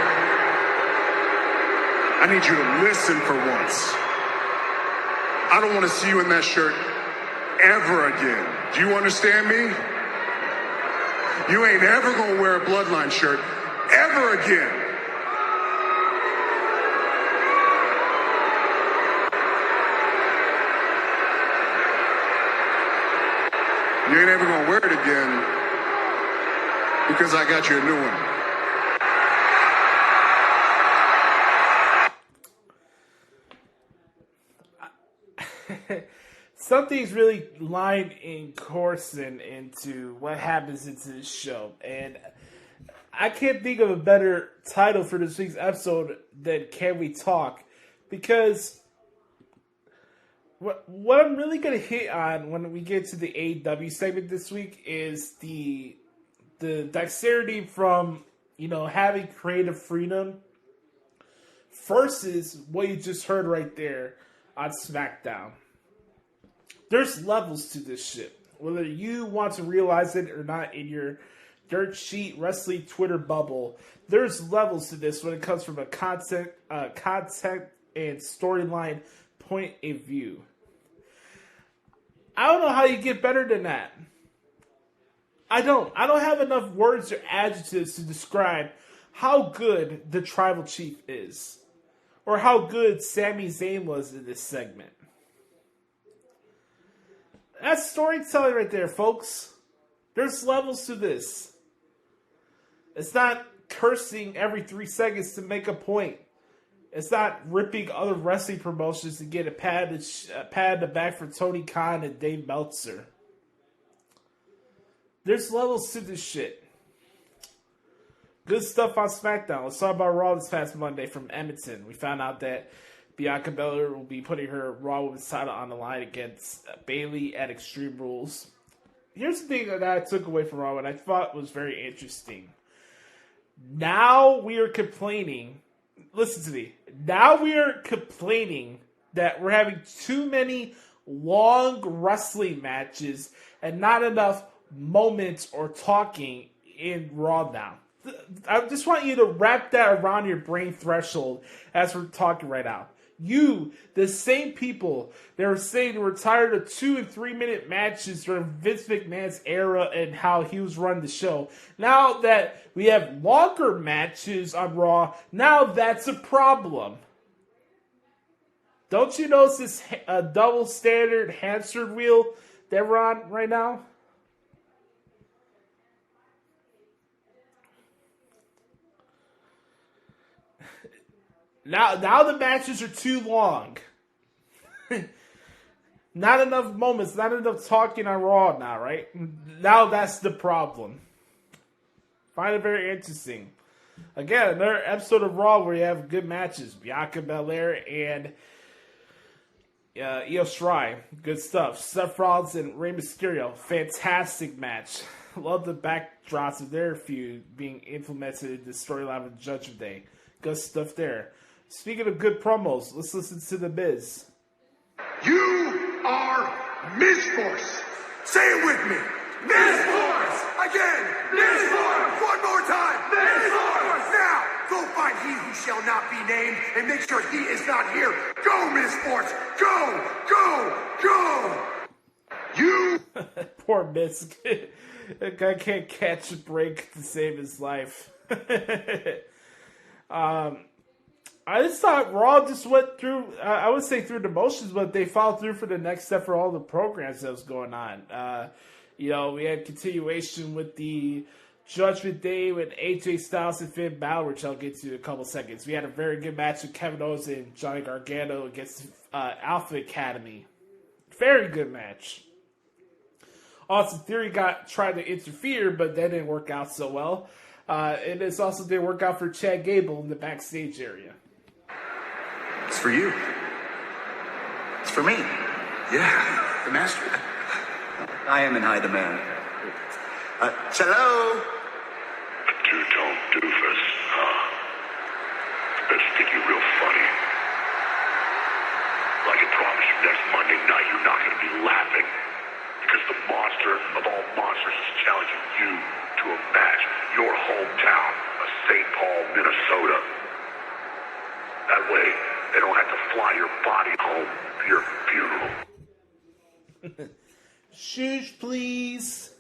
I need you to listen for once. I don't want to see you in that shirt ever again. Do you understand me? You ain't ever gonna wear a Bloodline shirt ever again. You ain't ever gonna wear it again because I got you a new one. Something's really lined in coursing into what happens into this show, and I can't think of a better title for this week's episode than "Can We Talk?" Because what I'm really going to hit on when we get to the AEW segment this week is the dexterity from, having creative freedom versus what you just heard right there on SmackDown. There's levels to this shit. Whether you want to realize it or not in your dirt sheet wrestling Twitter bubble, there's levels to this when it comes from a content and storyline point of view. I don't know how you get better than that. I don't have enough words or adjectives to describe how good the Tribal Chief is, or how good Sami Zayn was in this segment. That's storytelling right there, folks. There's levels to this. It's not cursing every 3 seconds to make a point. It's not ripping other wrestling promotions to get a pat in the back for Tony Khan and Dave Meltzer. There's levels to this shit. Good stuff on SmackDown. Let's talk about Raw this past Monday from Edmonton. We found out that Bianca Belair will be putting her Raw Women's title on the line against Bayley at Extreme Rules. Here's the thing that I took away from Raw and I thought was very interesting. Now we are complaining. Listen to me. Now we are complaining that we're having too many long wrestling matches and not enough moments or talking in Raw now. I just want you to wrap that around your brain threshold as we're talking right now. You, the same people that were saying we're tired of 2 and 3 minute matches during Vince McMahon's era and how he was running the show. Now that we have longer matches on Raw, now that's a problem. Don't you notice this double standard hamster wheel that we're on right now? Now the matches are too long. Not enough moments, not enough talking on Raw now, right? Now that's the problem. Find it very interesting. Again, another episode of Raw where you have good matches. Bianca Belair and Io Shirai. Good stuff. Seth Rollins and Rey Mysterio. Fantastic match. Love the backdrops of their feud being implemented in the storyline of Judgment Day. Good stuff there. Speaking of good promos, let's listen to The Miz. You are Miz Force. Say it with me. Miz Force. Again. Miz Force. One more time. Miz Force. Now, go find he who shall not be named and make sure he is not here. Go, Miz Force. Go, go, go. You. Poor Miz. That guy can't catch a break to save his life. I just thought Raw just went through, I would say through the motions, but they followed through for the next step for all the programs that was going on. We had continuation with the Judgment Day with AJ Styles and Finn Balor, which I'll get to in a couple seconds. We had a very good match with Kevin Owens and Johnny Gargano against Alpha Academy. Very good match. Austin Theory tried to interfere, but that didn't work out so well. And this also didn't work out for Chad Gable in the backstage area. It's for you. It's for me. Yeah, the master. I am in high demand. Hello? A two-tone doofus, huh? Bet you think you're real funny. I can promise you next Monday night you're not going to be laughing. Because the monster of all monsters is challenging you to a match in your hometown of St. Paul, Minnesota. That way, they don't have to fly your body home for your funeral. Shoes, please.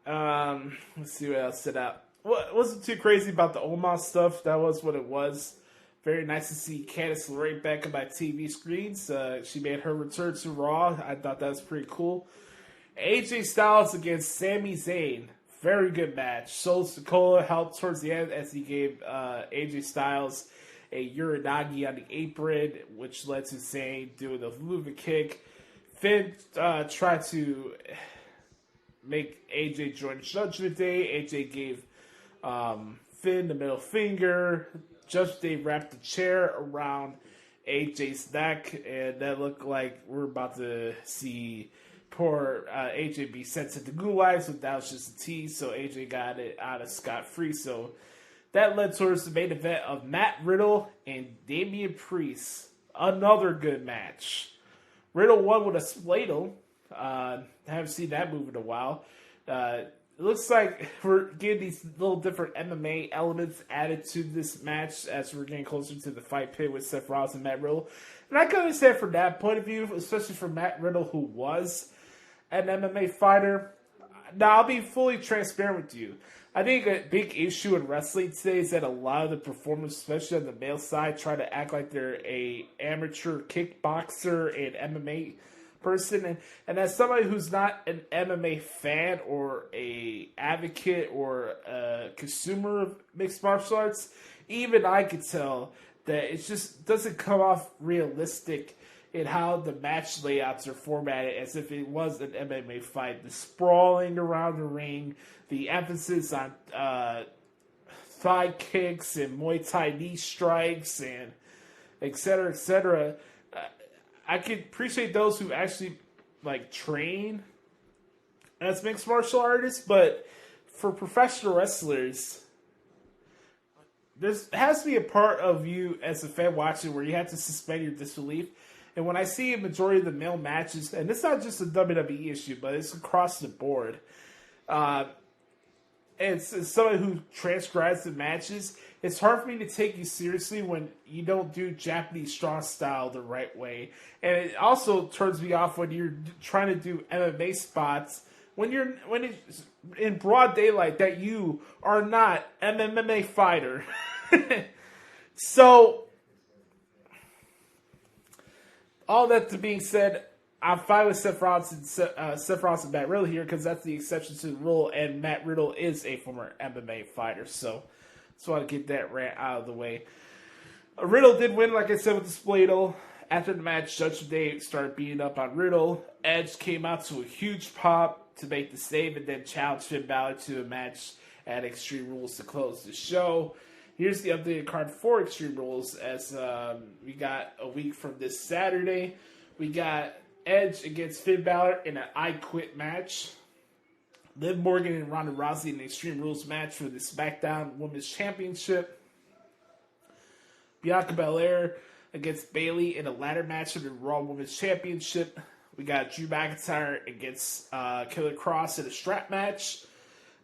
Let's see what else stood out. Wasn't too crazy about the Omos stuff. That was what it was. Very nice to see Candice LeRae back on my TV screens. She made her return to Raw. I thought that was pretty cool. AJ Styles against Sami Zayn. Very good match. Solo Sikoa helped towards the end as he gave AJ Styles a Uranagi on the apron, which led to Zayn doing the moving kick. Finn tried to make AJ join Judgment Day. AJ gave Finn the middle finger. Judgment Day wrapped the chair around AJ's neck, and that looked like we're about to see poor AJ be sent to the gulag, so that was just a tease, so AJ got it out of scot-free. So that led towards the main event of Matt Riddle and Damian Priest. Another good match. Riddle won with a spladle. I haven't seen that move in a while. It looks like we're getting these little different MMA elements added to this match as we're getting closer to the fight pit with Seth Rollins and Matt Riddle. And I can understand from that point of view, especially for Matt Riddle, who was an MMA fighter. Now, I'll be fully transparent with you. I think a big issue in wrestling today is that a lot of the performers, especially on the male side, try to act like they're a amateur kickboxer and MMA person. And as somebody who's not an MMA fan or a advocate or a consumer of mixed martial arts, even I could tell that it just doesn't come off realistic in how the match layouts are formatted as if it was an MMA fight. The sprawling around the ring, the emphasis on thigh kicks and Muay Thai knee strikes and et cetera, et cetera. I can appreciate those who actually train as mixed martial artists, but for professional wrestlers, there has to be a part of you as a fan watching where you have to suspend your disbelief. And when I see a majority of the male matches, and it's not just a WWE issue, but it's across the board, it's someone who transcribes the matches, it's hard for me to take you seriously when you don't do Japanese strong style the right way. And it also turns me off when you're trying to do MMA spots when it's in broad daylight that you are not an MMA fighter. So, all that to being said, I'm fine with Seth Rollins and Matt Riddle here because that's the exception to the rule, and Matt Riddle is a former MMA fighter, so just want to get that rant out of the way. Riddle did win, like I said, with the Spladle. After the match, Judgment Day started beating up on Riddle. Edge came out to a huge pop to make the save and then challenged Finn Balor to a match at Extreme Rules to close the show. Here's the updated card for Extreme Rules as we got a week from this Saturday. We got Edge against Finn Balor in an I Quit match. Liv Morgan and Ronda Rousey in an Extreme Rules match for the SmackDown Women's Championship. Bianca Belair against Bayley in a ladder match for the Raw Women's Championship. We got Drew McIntyre against Killer Kross in a strap match.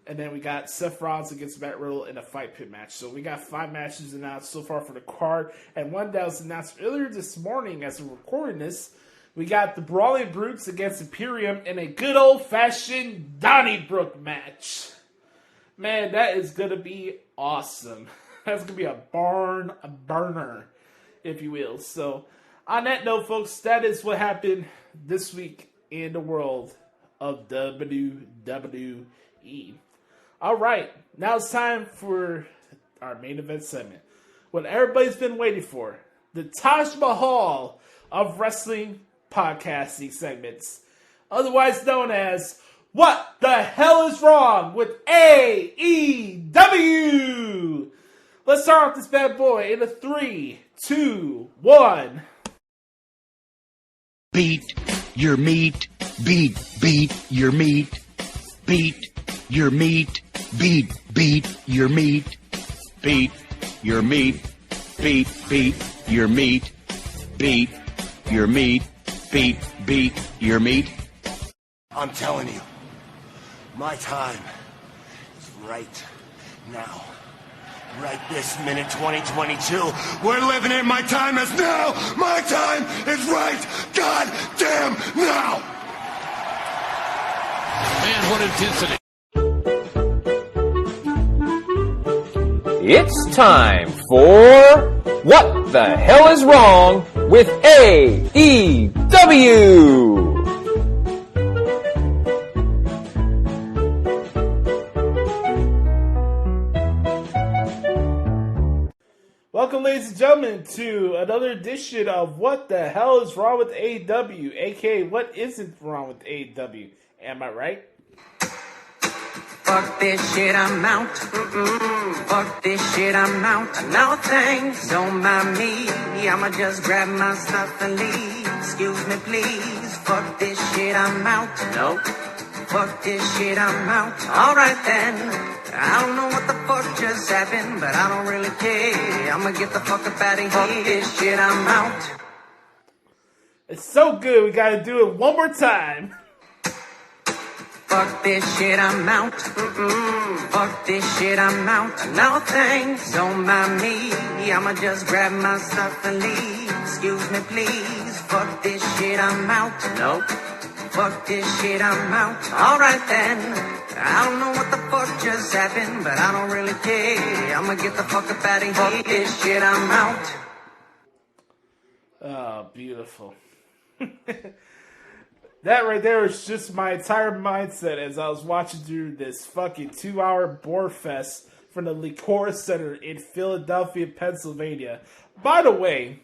And then we got Seth Rollins against Matt Riddle in a fight pit match. So we got 5 matches announced so far for the card. And one that was announced earlier this morning as we're recording this. We got the Brawling Brutes against Imperium in a good old-fashioned Donnybrook match. Man, that is going to be awesome. That's going to be a burner, if you will. So, on that note, folks, that is what happened this week in the world of WWE. All right, now it's time for our main event segment. What everybody's been waiting for. The Taj Mahal of wrestling podcasting segments. Otherwise known as What the Hell is Wrong with AEW? Let's start off this bad boy in a 3, 2, 1. Beat your meat. Beat your meat. Beat your meat. Beat your meat. Beat your meat. Beat your meat. Beat your meat. Beat your meat. I'm telling you, my time is right now. Right this minute, 2022. We're living it. My time is now. My time is right goddamn now. Man, what intensity. It's time for What the Hell is Wrong with AEW? Welcome, ladies and gentlemen, to another edition of What the Hell is Wrong with AEW, aka What Isn't Wrong with AEW. Am I right? Fuck this shit, I'm out. Fuck this shit, I'm out. No thanks, don't mind me. I'ma just grab my stuff and leave. Excuse me, please. Fuck this shit, I'm out. Nope. Fuck this shit, I'm out. Alright then. I don't know what the fuck just happened, but I don't really care. I'ma get the fuck up out of here. Fuck this shit, I'm out. It's so good, we gotta do it one more time. Fuck this shit, I'm out. Fuck this shit, I'm out. No thanks, don't mind me. I'ma just grab my stuff and leave. Excuse me, please. Fuck this shit, I'm out. Nope. Fuck this shit, I'm out. Alright then. I don't know what the fuck just happened, but I don't really care. I'ma get the fuck up out of here. Fuck this shit, I'm out. Oh, beautiful. That right there was just my entire mindset as I was watching through this fucking 2-hour bore fest from the Liquor Center in Philadelphia, Pennsylvania. By the way,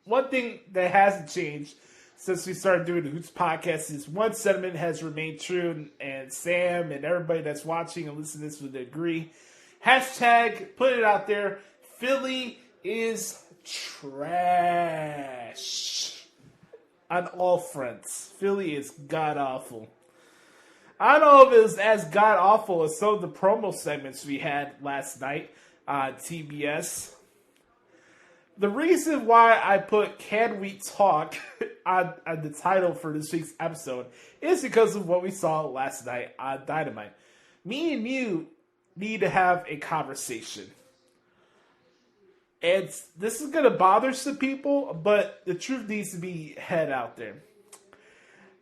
one thing that hasn't changed since we started doing the Hoots podcast is one sentiment has remained true, and Sam and everybody that's watching and listening to this would agree. Hashtag, put it out there, Philly is trash. On all fronts. Philly is god-awful. I don't know if it was as god-awful as some of the promo segments we had last night on TBS. The reason why I put Can We Talk on the title for this week's episode is because of what we saw last night on Dynamite. Me and you need to have a conversation. And this is going to bother some people, but the truth needs to be head out there.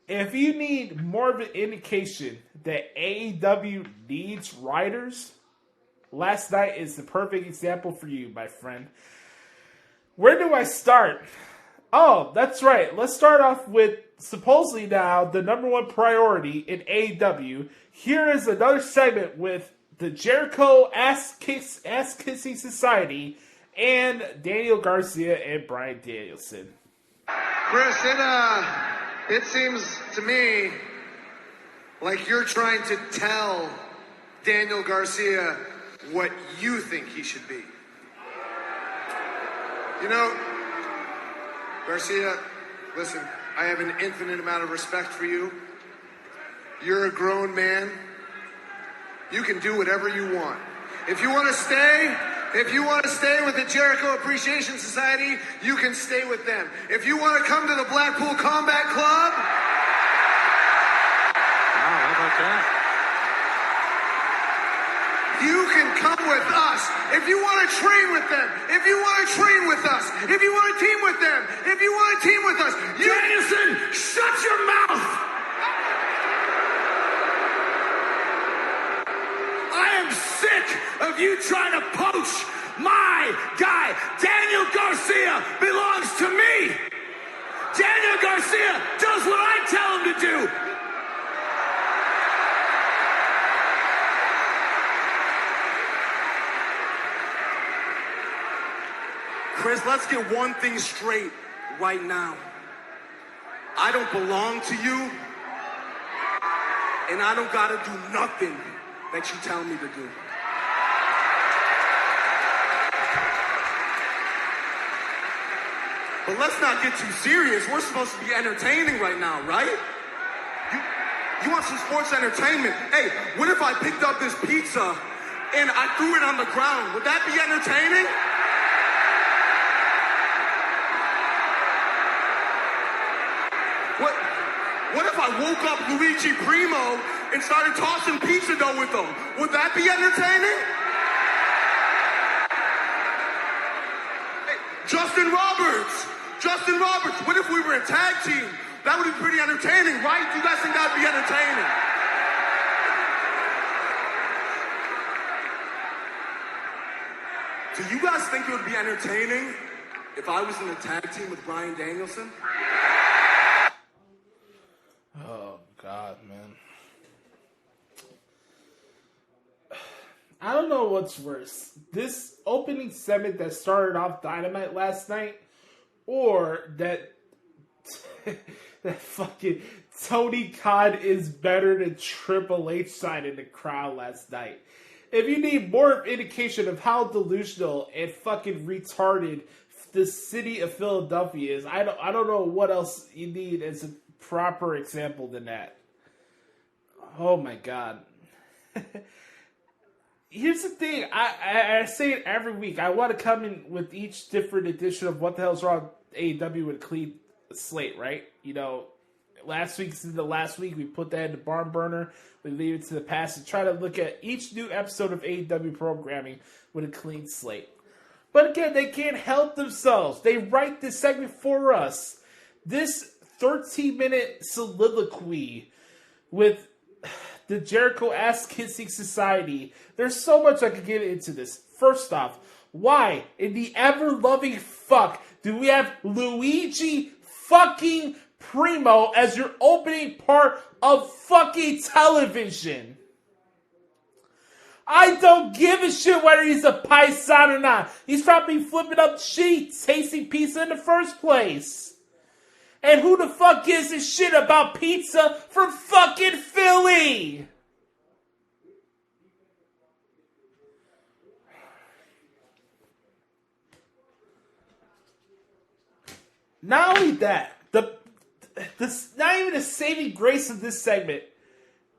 If you need more of an indication that AEW needs writers, last night is the perfect example for you, my friend. Where do I start? Oh, that's right. Let's start off with supposedly now the number one priority in AEW. Here is another segment with the Jericho Ass-Kissing Society and Daniel Garcia and Bryan Danielson. Chris, it seems to me like you're trying to tell Daniel Garcia what you think he should be. You know, Garcia, listen, I have an infinite amount of respect for you. You're a grown man. You can do whatever you want. If you want to stay with the Jericho Appreciation Society, you can stay with them. If you want to come to the Blackpool Combat Club, How about that? you can come with us. If you want to train with them, if you want to train with us, if you want to team with them, if you want to team with us, Danielson, shut your mouth! I am sick of you trying to poach my guy. Daniel Garcia belongs to me. Daniel Garcia does what I tell him to do. Chris, let's get one thing straight right now. I don't belong to you, and I don't gotta do nothing that you tell me to do. But let's not get too serious. We're supposed to be entertaining right now, right? You want some sports entertainment? Hey, what if I picked up this pizza and I threw it on the ground? Would that be entertaining? What if I woke up Luigi Primo and started tossing pizza dough with him? Would that be entertaining? Hey, Justin Roberts, what if we were a tag team? That would be pretty entertaining, right? You guys think that would be entertaining? Do you guys think it would be entertaining if I was in a tag team with Bryan Danielson? Oh, God, man. I don't know what's worse. This opening segment that started off Dynamite last night, or that that fucking Tony Khan is better than Triple H sign in the crowd last night. If you need more indication of how delusional and fucking retarded the city of Philadelphia is, I don't know what else you need as a proper example than that. Oh my God. Here's the thing. I say it every week. I want to come in with each different edition of What the Hell's Wrong AEW with a clean slate, right? You know, last week, we put that in the barn burner. We leave it to the past and try to look at each new episode of AEW programming with a clean slate. But again, they can't help themselves. They write this segment for us. This 13-minute soliloquy with the Jericho Ass-Kissing Society. There's so much I could get into this. First off, why in the ever-loving fuck do we have Luigi fucking Primo as your opening part of fucking television? I don't give a shit whether he's a paisan or not. He's probably flipping up sheets, tasting pizza in the first place. And who the fuck gives a shit about pizza from fucking Philly? Not only that, not even the saving grace of this segment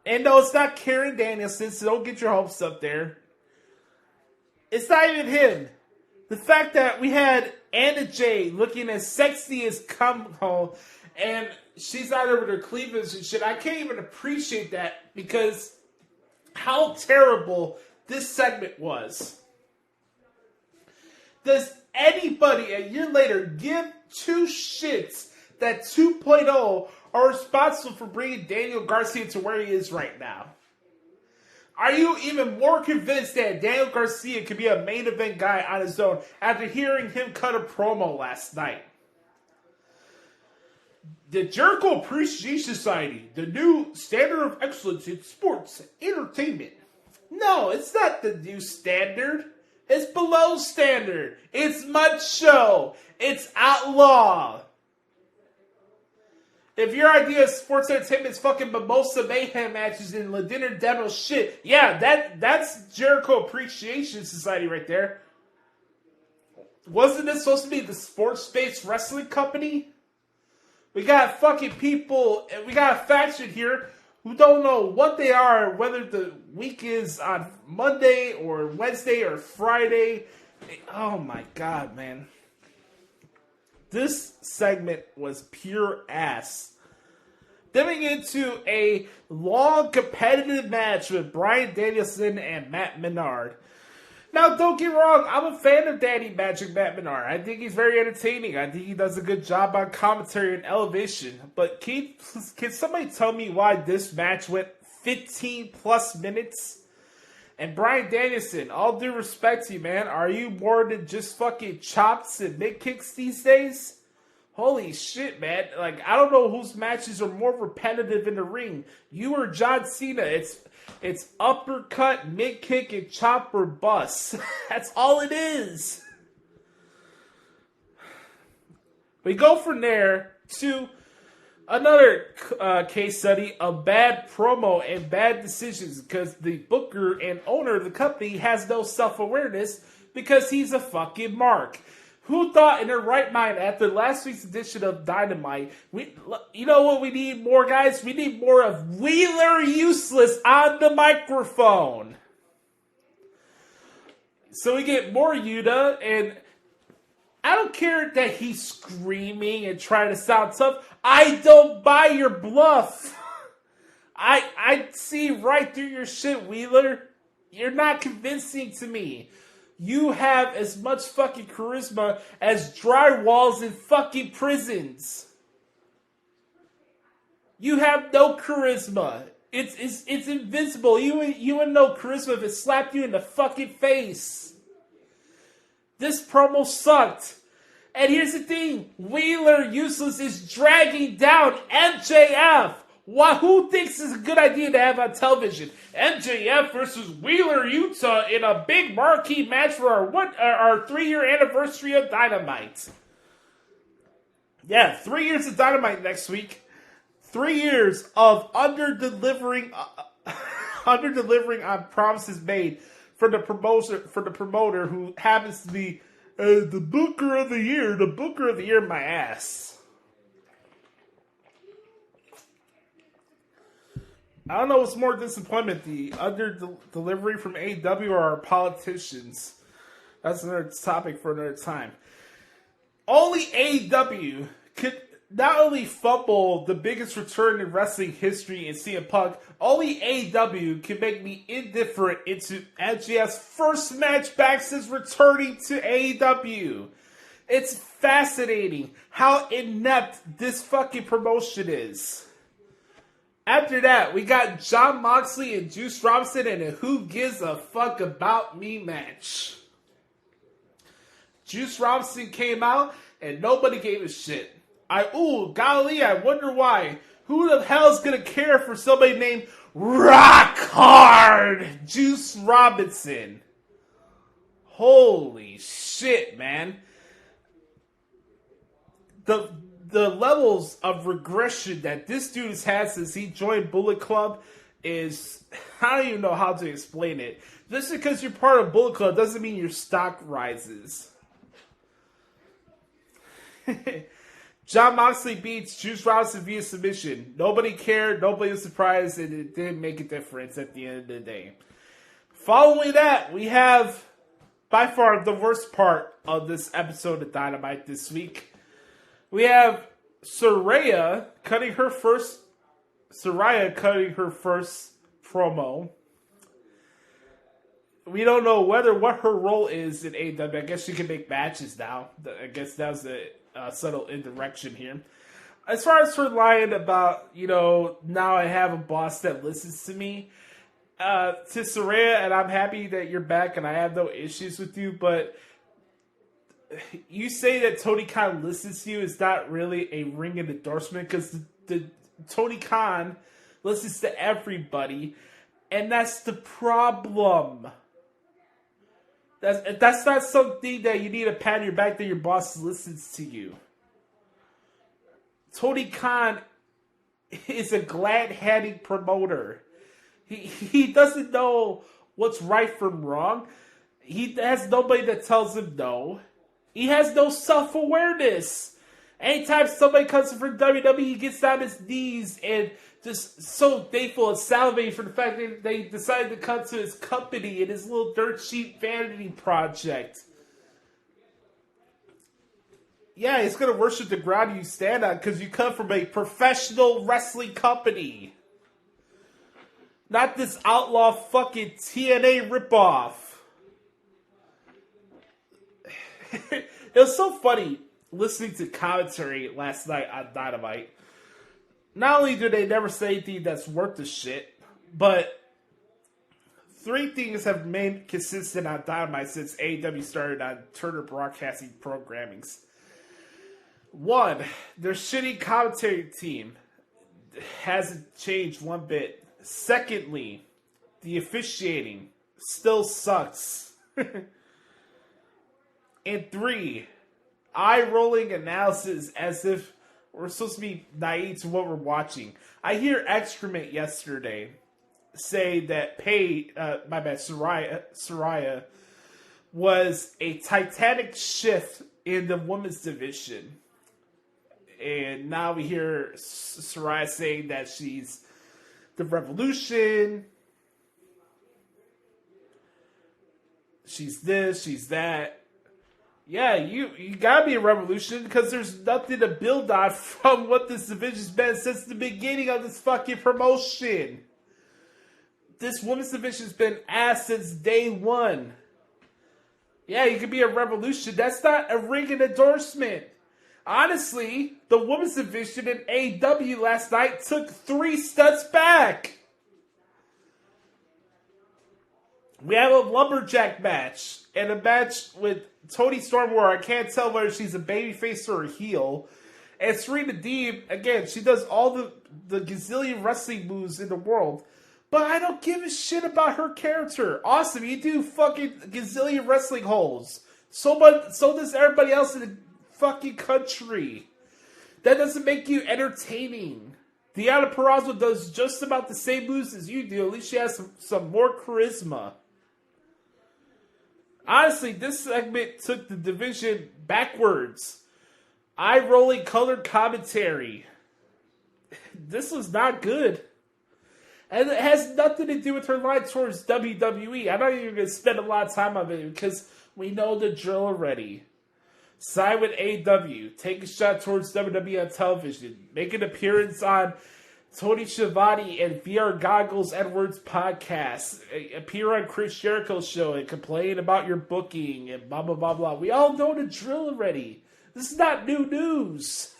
And no, it's not Karen Danielson, so don't get your hopes up there. It's not even him. The fact that we had Anna Jay looking as sexy as come home, and she's out there with her cleavage and shit. I can't even appreciate that because how terrible this segment was. Does anybody a year later give two shits that 2.0 are responsible for bringing Daniel Garcia to where he is right now? Are you even more convinced that Daniel Garcia could be a main event guy on his own after hearing him cut a promo last night? The Jericho Appreciation Society, the new standard of excellence in sports entertainment. No, it's not the new standard. It's below standard. It's macho. It's outlaw. If your idea of sports entertainment is fucking mimosa mayhem matches and La Dinner Demo shit, yeah, that's Jericho Appreciation Society right there. Wasn't this supposed to be the sports-based wrestling company? We got fucking people, we got a faction here who don't know what they are, whether the week is on Monday or Wednesday or Friday. Oh my god, man. This segment was pure ass. Dipping into a long competitive match with Bryan Danielson and Matt Menard. Now, don't get me wrong, I'm a fan of Daddy Magic Matt Menard. I think he's very entertaining. I think he does a good job on commentary and elevation. But can somebody tell me why this match went 15 plus minutes? And Bryan Danielson, all due respect to you, man, are you more than just fucking chops and mid kicks these days? Holy shit, man. Like, I don't know whose matches are more repetitive in the ring. You or John Cena. It's uppercut, mid kick, and chop or bust. That's all it is. We go from there to another case study of bad promo and bad decisions because the booker and owner of the company has no self-awareness because he's a fucking mark. Who thought in their right mind after last week's edition of Dynamite, you know what we need more, guys? We need more of Wheeler Useless on the microphone. So we get more Yuta, and I don't care that he's screaming and trying to sound tough. I don't buy your bluff. I see right through your shit, Wheeler. You're not convincing to me. You have as much fucking charisma as drywalls in fucking prisons. You have no charisma. It's invincible. You wouldn't know charisma if it slapped you in the fucking face. This promo sucked. And here's the thing. Wheeler Useless is dragging down MJF. Who thinks it's a good idea to have on television? MJF versus Wheeler Yuta in a big marquee match for our 3-year anniversary of Dynamite. Yeah, 3 years of Dynamite next week. 3 years of under-delivering on promises made for the promoter who happens to be the Booker of the Year. The Booker of the Year, my ass. I don't know what's more disappointment, the under-delivery from AEW or our politicians. That's another topic for another time. Only AEW could not only fumble the biggest return in wrestling history in CM Punk, only AEW can make me indifferent into MJF's first match back since returning to AEW. It's fascinating how inept this fucking promotion is. After that, we got Jon Moxley and Juice Robinson in a Who Gives a Fuck About Me match. Juice Robinson came out and nobody gave a shit. Golly, I wonder why. Who the hell's gonna care for somebody named Rock Hard Juice Robinson? Holy shit, man. The levels of regression that this dude has had since he joined Bullet Club is, I don't even know how to explain it. Just because you're part of Bullet Club doesn't mean your stock rises. Jon Moxley beats Juice Robinson via submission. Nobody cared, nobody was surprised, and it didn't make a difference at the end of the day. Following that, we have by far the worst part of this episode of Dynamite this week. We have Saraya cutting her first promo. We don't know what her role is in AEW. I guess she can make matches now. I guess that was a subtle indirection here. As far as her line about, now I have a boss that listens to me, to Saraya, and I'm happy that you're back and I have no issues with you, but you say that Tony Khan listens to you is not really a ringing endorsement, because the Tony Khan listens to everybody, and that's the problem. That's not something that you need to pat on your back that your boss listens to you. Tony Khan is a glad-handing promoter. He doesn't know what's right from wrong. He has nobody that tells him no. He has no self-awareness. Anytime somebody comes in for WWE, he gets down his knees and just so thankful and salivating for the fact that they decided to come to his company and his little dirt sheet vanity project. Yeah, he's going to worship the ground you stand on because you come from a professional wrestling company. Not this outlaw fucking TNA ripoff. It was so funny listening to commentary last night on Dynamite. Not only do they never say anything that's worth the shit, but three things have remained consistent on Dynamite since AEW started on Turner Broadcasting programmings. One, their shitty commentary team hasn't changed one bit. Secondly, the officiating still sucks. And three, eye-rolling analysis as if we're supposed to be naive to what we're watching. I hear excrement yesterday say that Saraya was a titanic shift in the women's division. And now we hear Saraya saying that she's the revolution. She's this, she's that. Yeah, you gotta be a revolution because there's nothing to build on from what this division's been since the beginning of this fucking promotion. This women's division's been ass since day one. Yeah, you could be a revolution. That's not a ringing endorsement. Honestly, the women's division in AEW last night took 3 steps back. We have a lumberjack match and a match with Toni Storm where I can't tell whether she's a babyface or a heel. And Serena Deeb, again, she does all the gazillion wrestling moves in the world. But I don't give a shit about her character. Awesome, you do fucking gazillion wrestling holes. So does everybody else in the fucking country. That doesn't make you entertaining. Deonna Purrazzo does just about the same moves as you do. At least she has some more charisma. Honestly, this segment took the division backwards. Eye-rolling colored commentary. This was not good. And it has nothing to do with her line towards WWE. I'm not even going to spend a lot of time on it because we know the drill already. Sign with AEW. Take a shot towards WWE on television. Make an appearance on Tony Schiavone and VR Goggles Edwards podcast. Appear on Chris Jericho's show and complain about your booking and blah, blah, blah, blah. We all know the drill already. This is not new news.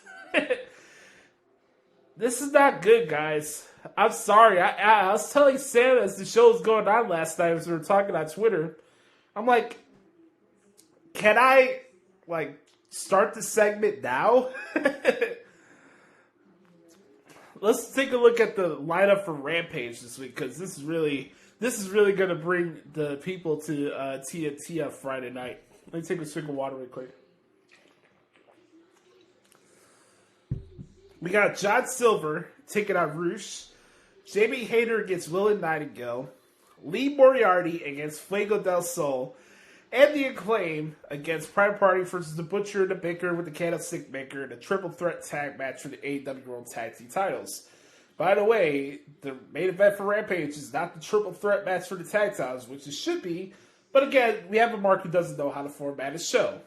This is not good, guys. I'm sorry. I was telling Sam as the show was going on last night as we were talking on Twitter. I'm like, can I, start the segment now? Let's take a look at the lineup for Rampage this week, because this is really going to bring the people to TNT on Friday night. Let me take a swig of water real quick. We got John Silver taking on Rush. Jamie Hayter against Willow Nightingale. Lee Moriarty against Fuego del Sol. and the Acclaim against Private Party versus the Butcher and the Baker with the Candlestick Maker in a triple threat tag match for the AEW World Tag Team titles. By the way, the main event for Rampage is not the triple threat match for the tag titles, which it should be. But again, we have a Mark who doesn't know how to format a show.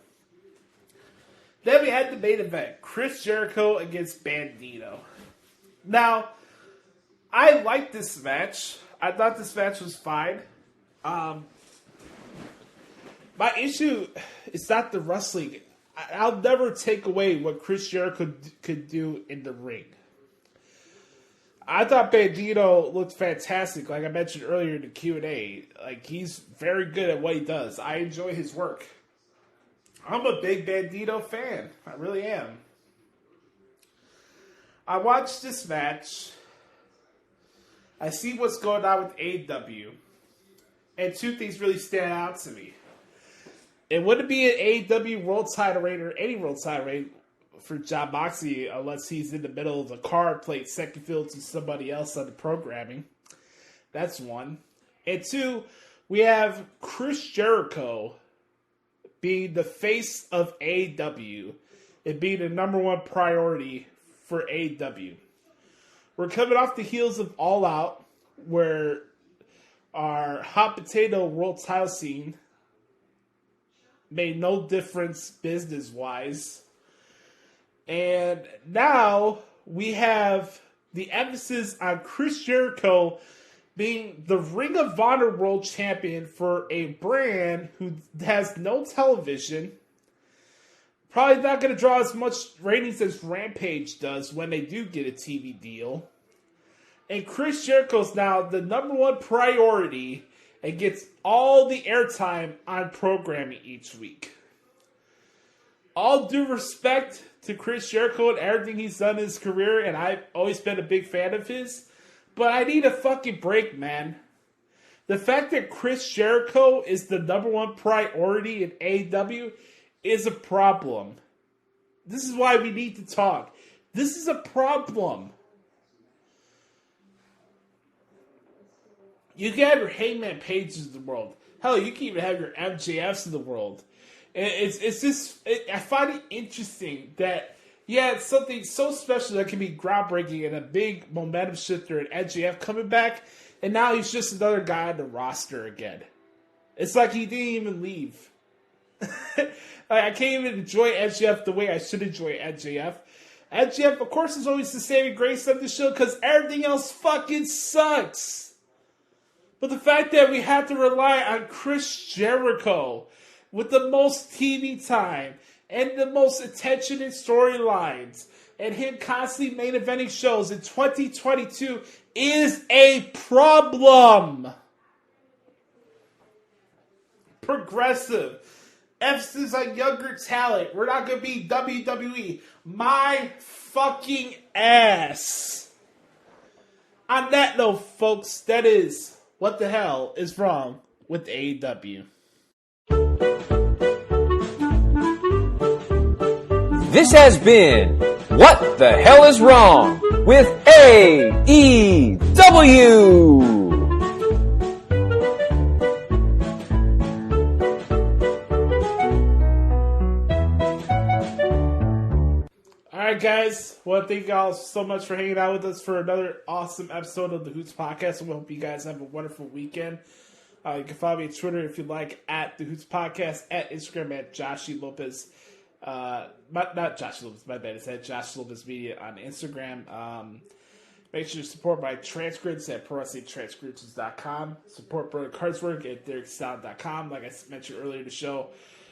Then we had the main event, Chris Jericho against Bandido. Now, I liked this match. I thought this match was fine. My issue is not the wrestling. I'll never take away what Chris Jericho could do in the ring. I thought Bandido looked fantastic, like I mentioned earlier in the Q&A. Like, he's very good at what he does. I enjoy his work. I'm a big Bandido fan. I really am. I watched this match. I see what's going on with AEW. And two things really stand out to me. It wouldn't be an AEW world title reign or any world title reign for Jon Moxley unless he's in the middle of the card played second fiddle to somebody else on the programming. That's one. And two, we have Chris Jericho being the face of AEW and being the number one priority for AEW. We're coming off the heels of All Out, where our hot potato world title scene made no difference business-wise. And now we have the emphasis on Chris Jericho being the Ring of Honor World Champion for a brand who has no television. Probably not going to draw as much ratings as Rampage does when they do get a TV deal. And Chris Jericho's now the number one priority and gets all the airtime on programming each week. All due respect to Chris Jericho and everything he's done in his career, and I've always been a big fan of his, but I need a fucking break, man. The fact that Chris Jericho is the number one priority in AEW is a problem. This is why we need to talk. This is a problem. You can have your Hangman Pages of the world. Hell, you can even have your MJFs of the world. It's just, I find it interesting that, yeah, it's something so special that can be groundbreaking and a big momentum shifter in MJF coming back, and now he's just another guy on the roster again. It's like he didn't even leave. I can't even enjoy MJF the way I should enjoy MJF. MJF, of course, is always the saving grace of the show because everything else fucking sucks. But the fact that we have to rely on Chris Jericho with the most TV time and the most attention and storylines and him constantly main eventing shows in 2022 is a problem. Progressive. Emphasis on younger talent. We're not going to be WWE. My fucking ass. On that note, folks, that is what the hell is wrong with AEW. This has been What the Hell is Wrong with AEW. Alright guys, well, thank y'all so much for hanging out with us for another awesome episode of the Hoots Podcast, and we hope you guys have a wonderful weekend. You can follow me on Twitter if you like, at the Hoots Podcast, at Instagram at Joshie Lopez. Not Josh Lopez, my bad. It's at Josh Lopez Media on Instagram. Make sure to support my transcripts at ProWrestlingTranscriptions.com. Support Brother Cart's work at DerekStout.com. Like I mentioned earlier in the show,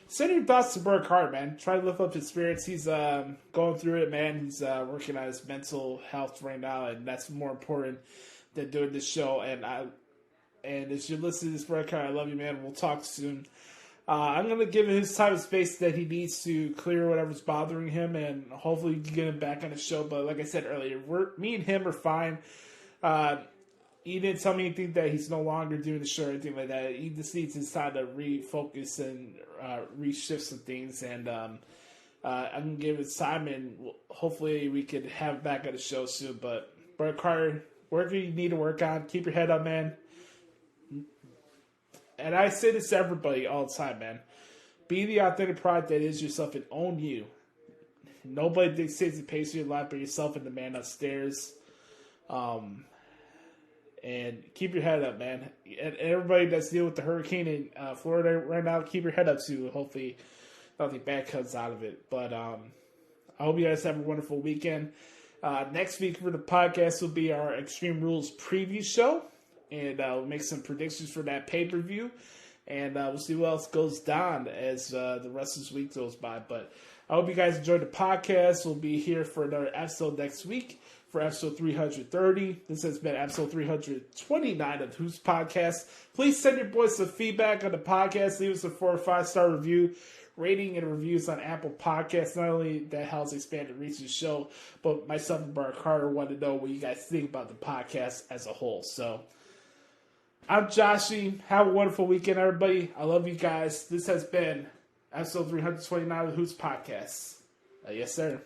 send your thoughts to Brother Cart, man. Try to lift up his spirits. He's going through it, man. He's working on his mental health right now, and that's more important than doing this show. And as you listen to this, Brother Cart, I love you, man. We'll talk soon. I'm going to give him his time and space that he needs to clear whatever's bothering him, and hopefully we can get him back on the show. But like I said earlier, me and him are fine. He didn't tell me anything that he's no longer doing the show or anything like that. He just needs his time to refocus and reshift some things. And I'm going to give him time, and hopefully we could have him back on the show soon. But, Brother Carter, wherever you need to work on, keep your head up, man. and I say this to everybody all the time, man. Be the authentic product that is yourself and own you. Nobody dictates the pace of your life but yourself and the man upstairs. And keep your head up, man. And everybody that's dealing with the hurricane in Florida right now, keep your head up too. Hopefully nothing bad comes out of it. But I hope you guys have a wonderful weekend. Next week for the podcast will be our Extreme Rules preview show. And we'll make some predictions for that pay-per-view. And we'll see what else goes down as the rest of this week goes by. But I hope you guys enjoyed the podcast. We'll be here for another episode next week for episode 330. This has been episode 329 of the Hoots Podcast. Please send your boys some feedback on the podcast. Leave us a 4 or 5 star review, rating, and reviews on Apple Podcasts. Not only that helps expand the reach of the show, but myself and Bart Carter want to know what you guys think about the podcast as a whole. So, I'm Joshie. Have a wonderful weekend, everybody. I love you guys. This has been episode 329 of the Hoots Podcast. Yes, sir.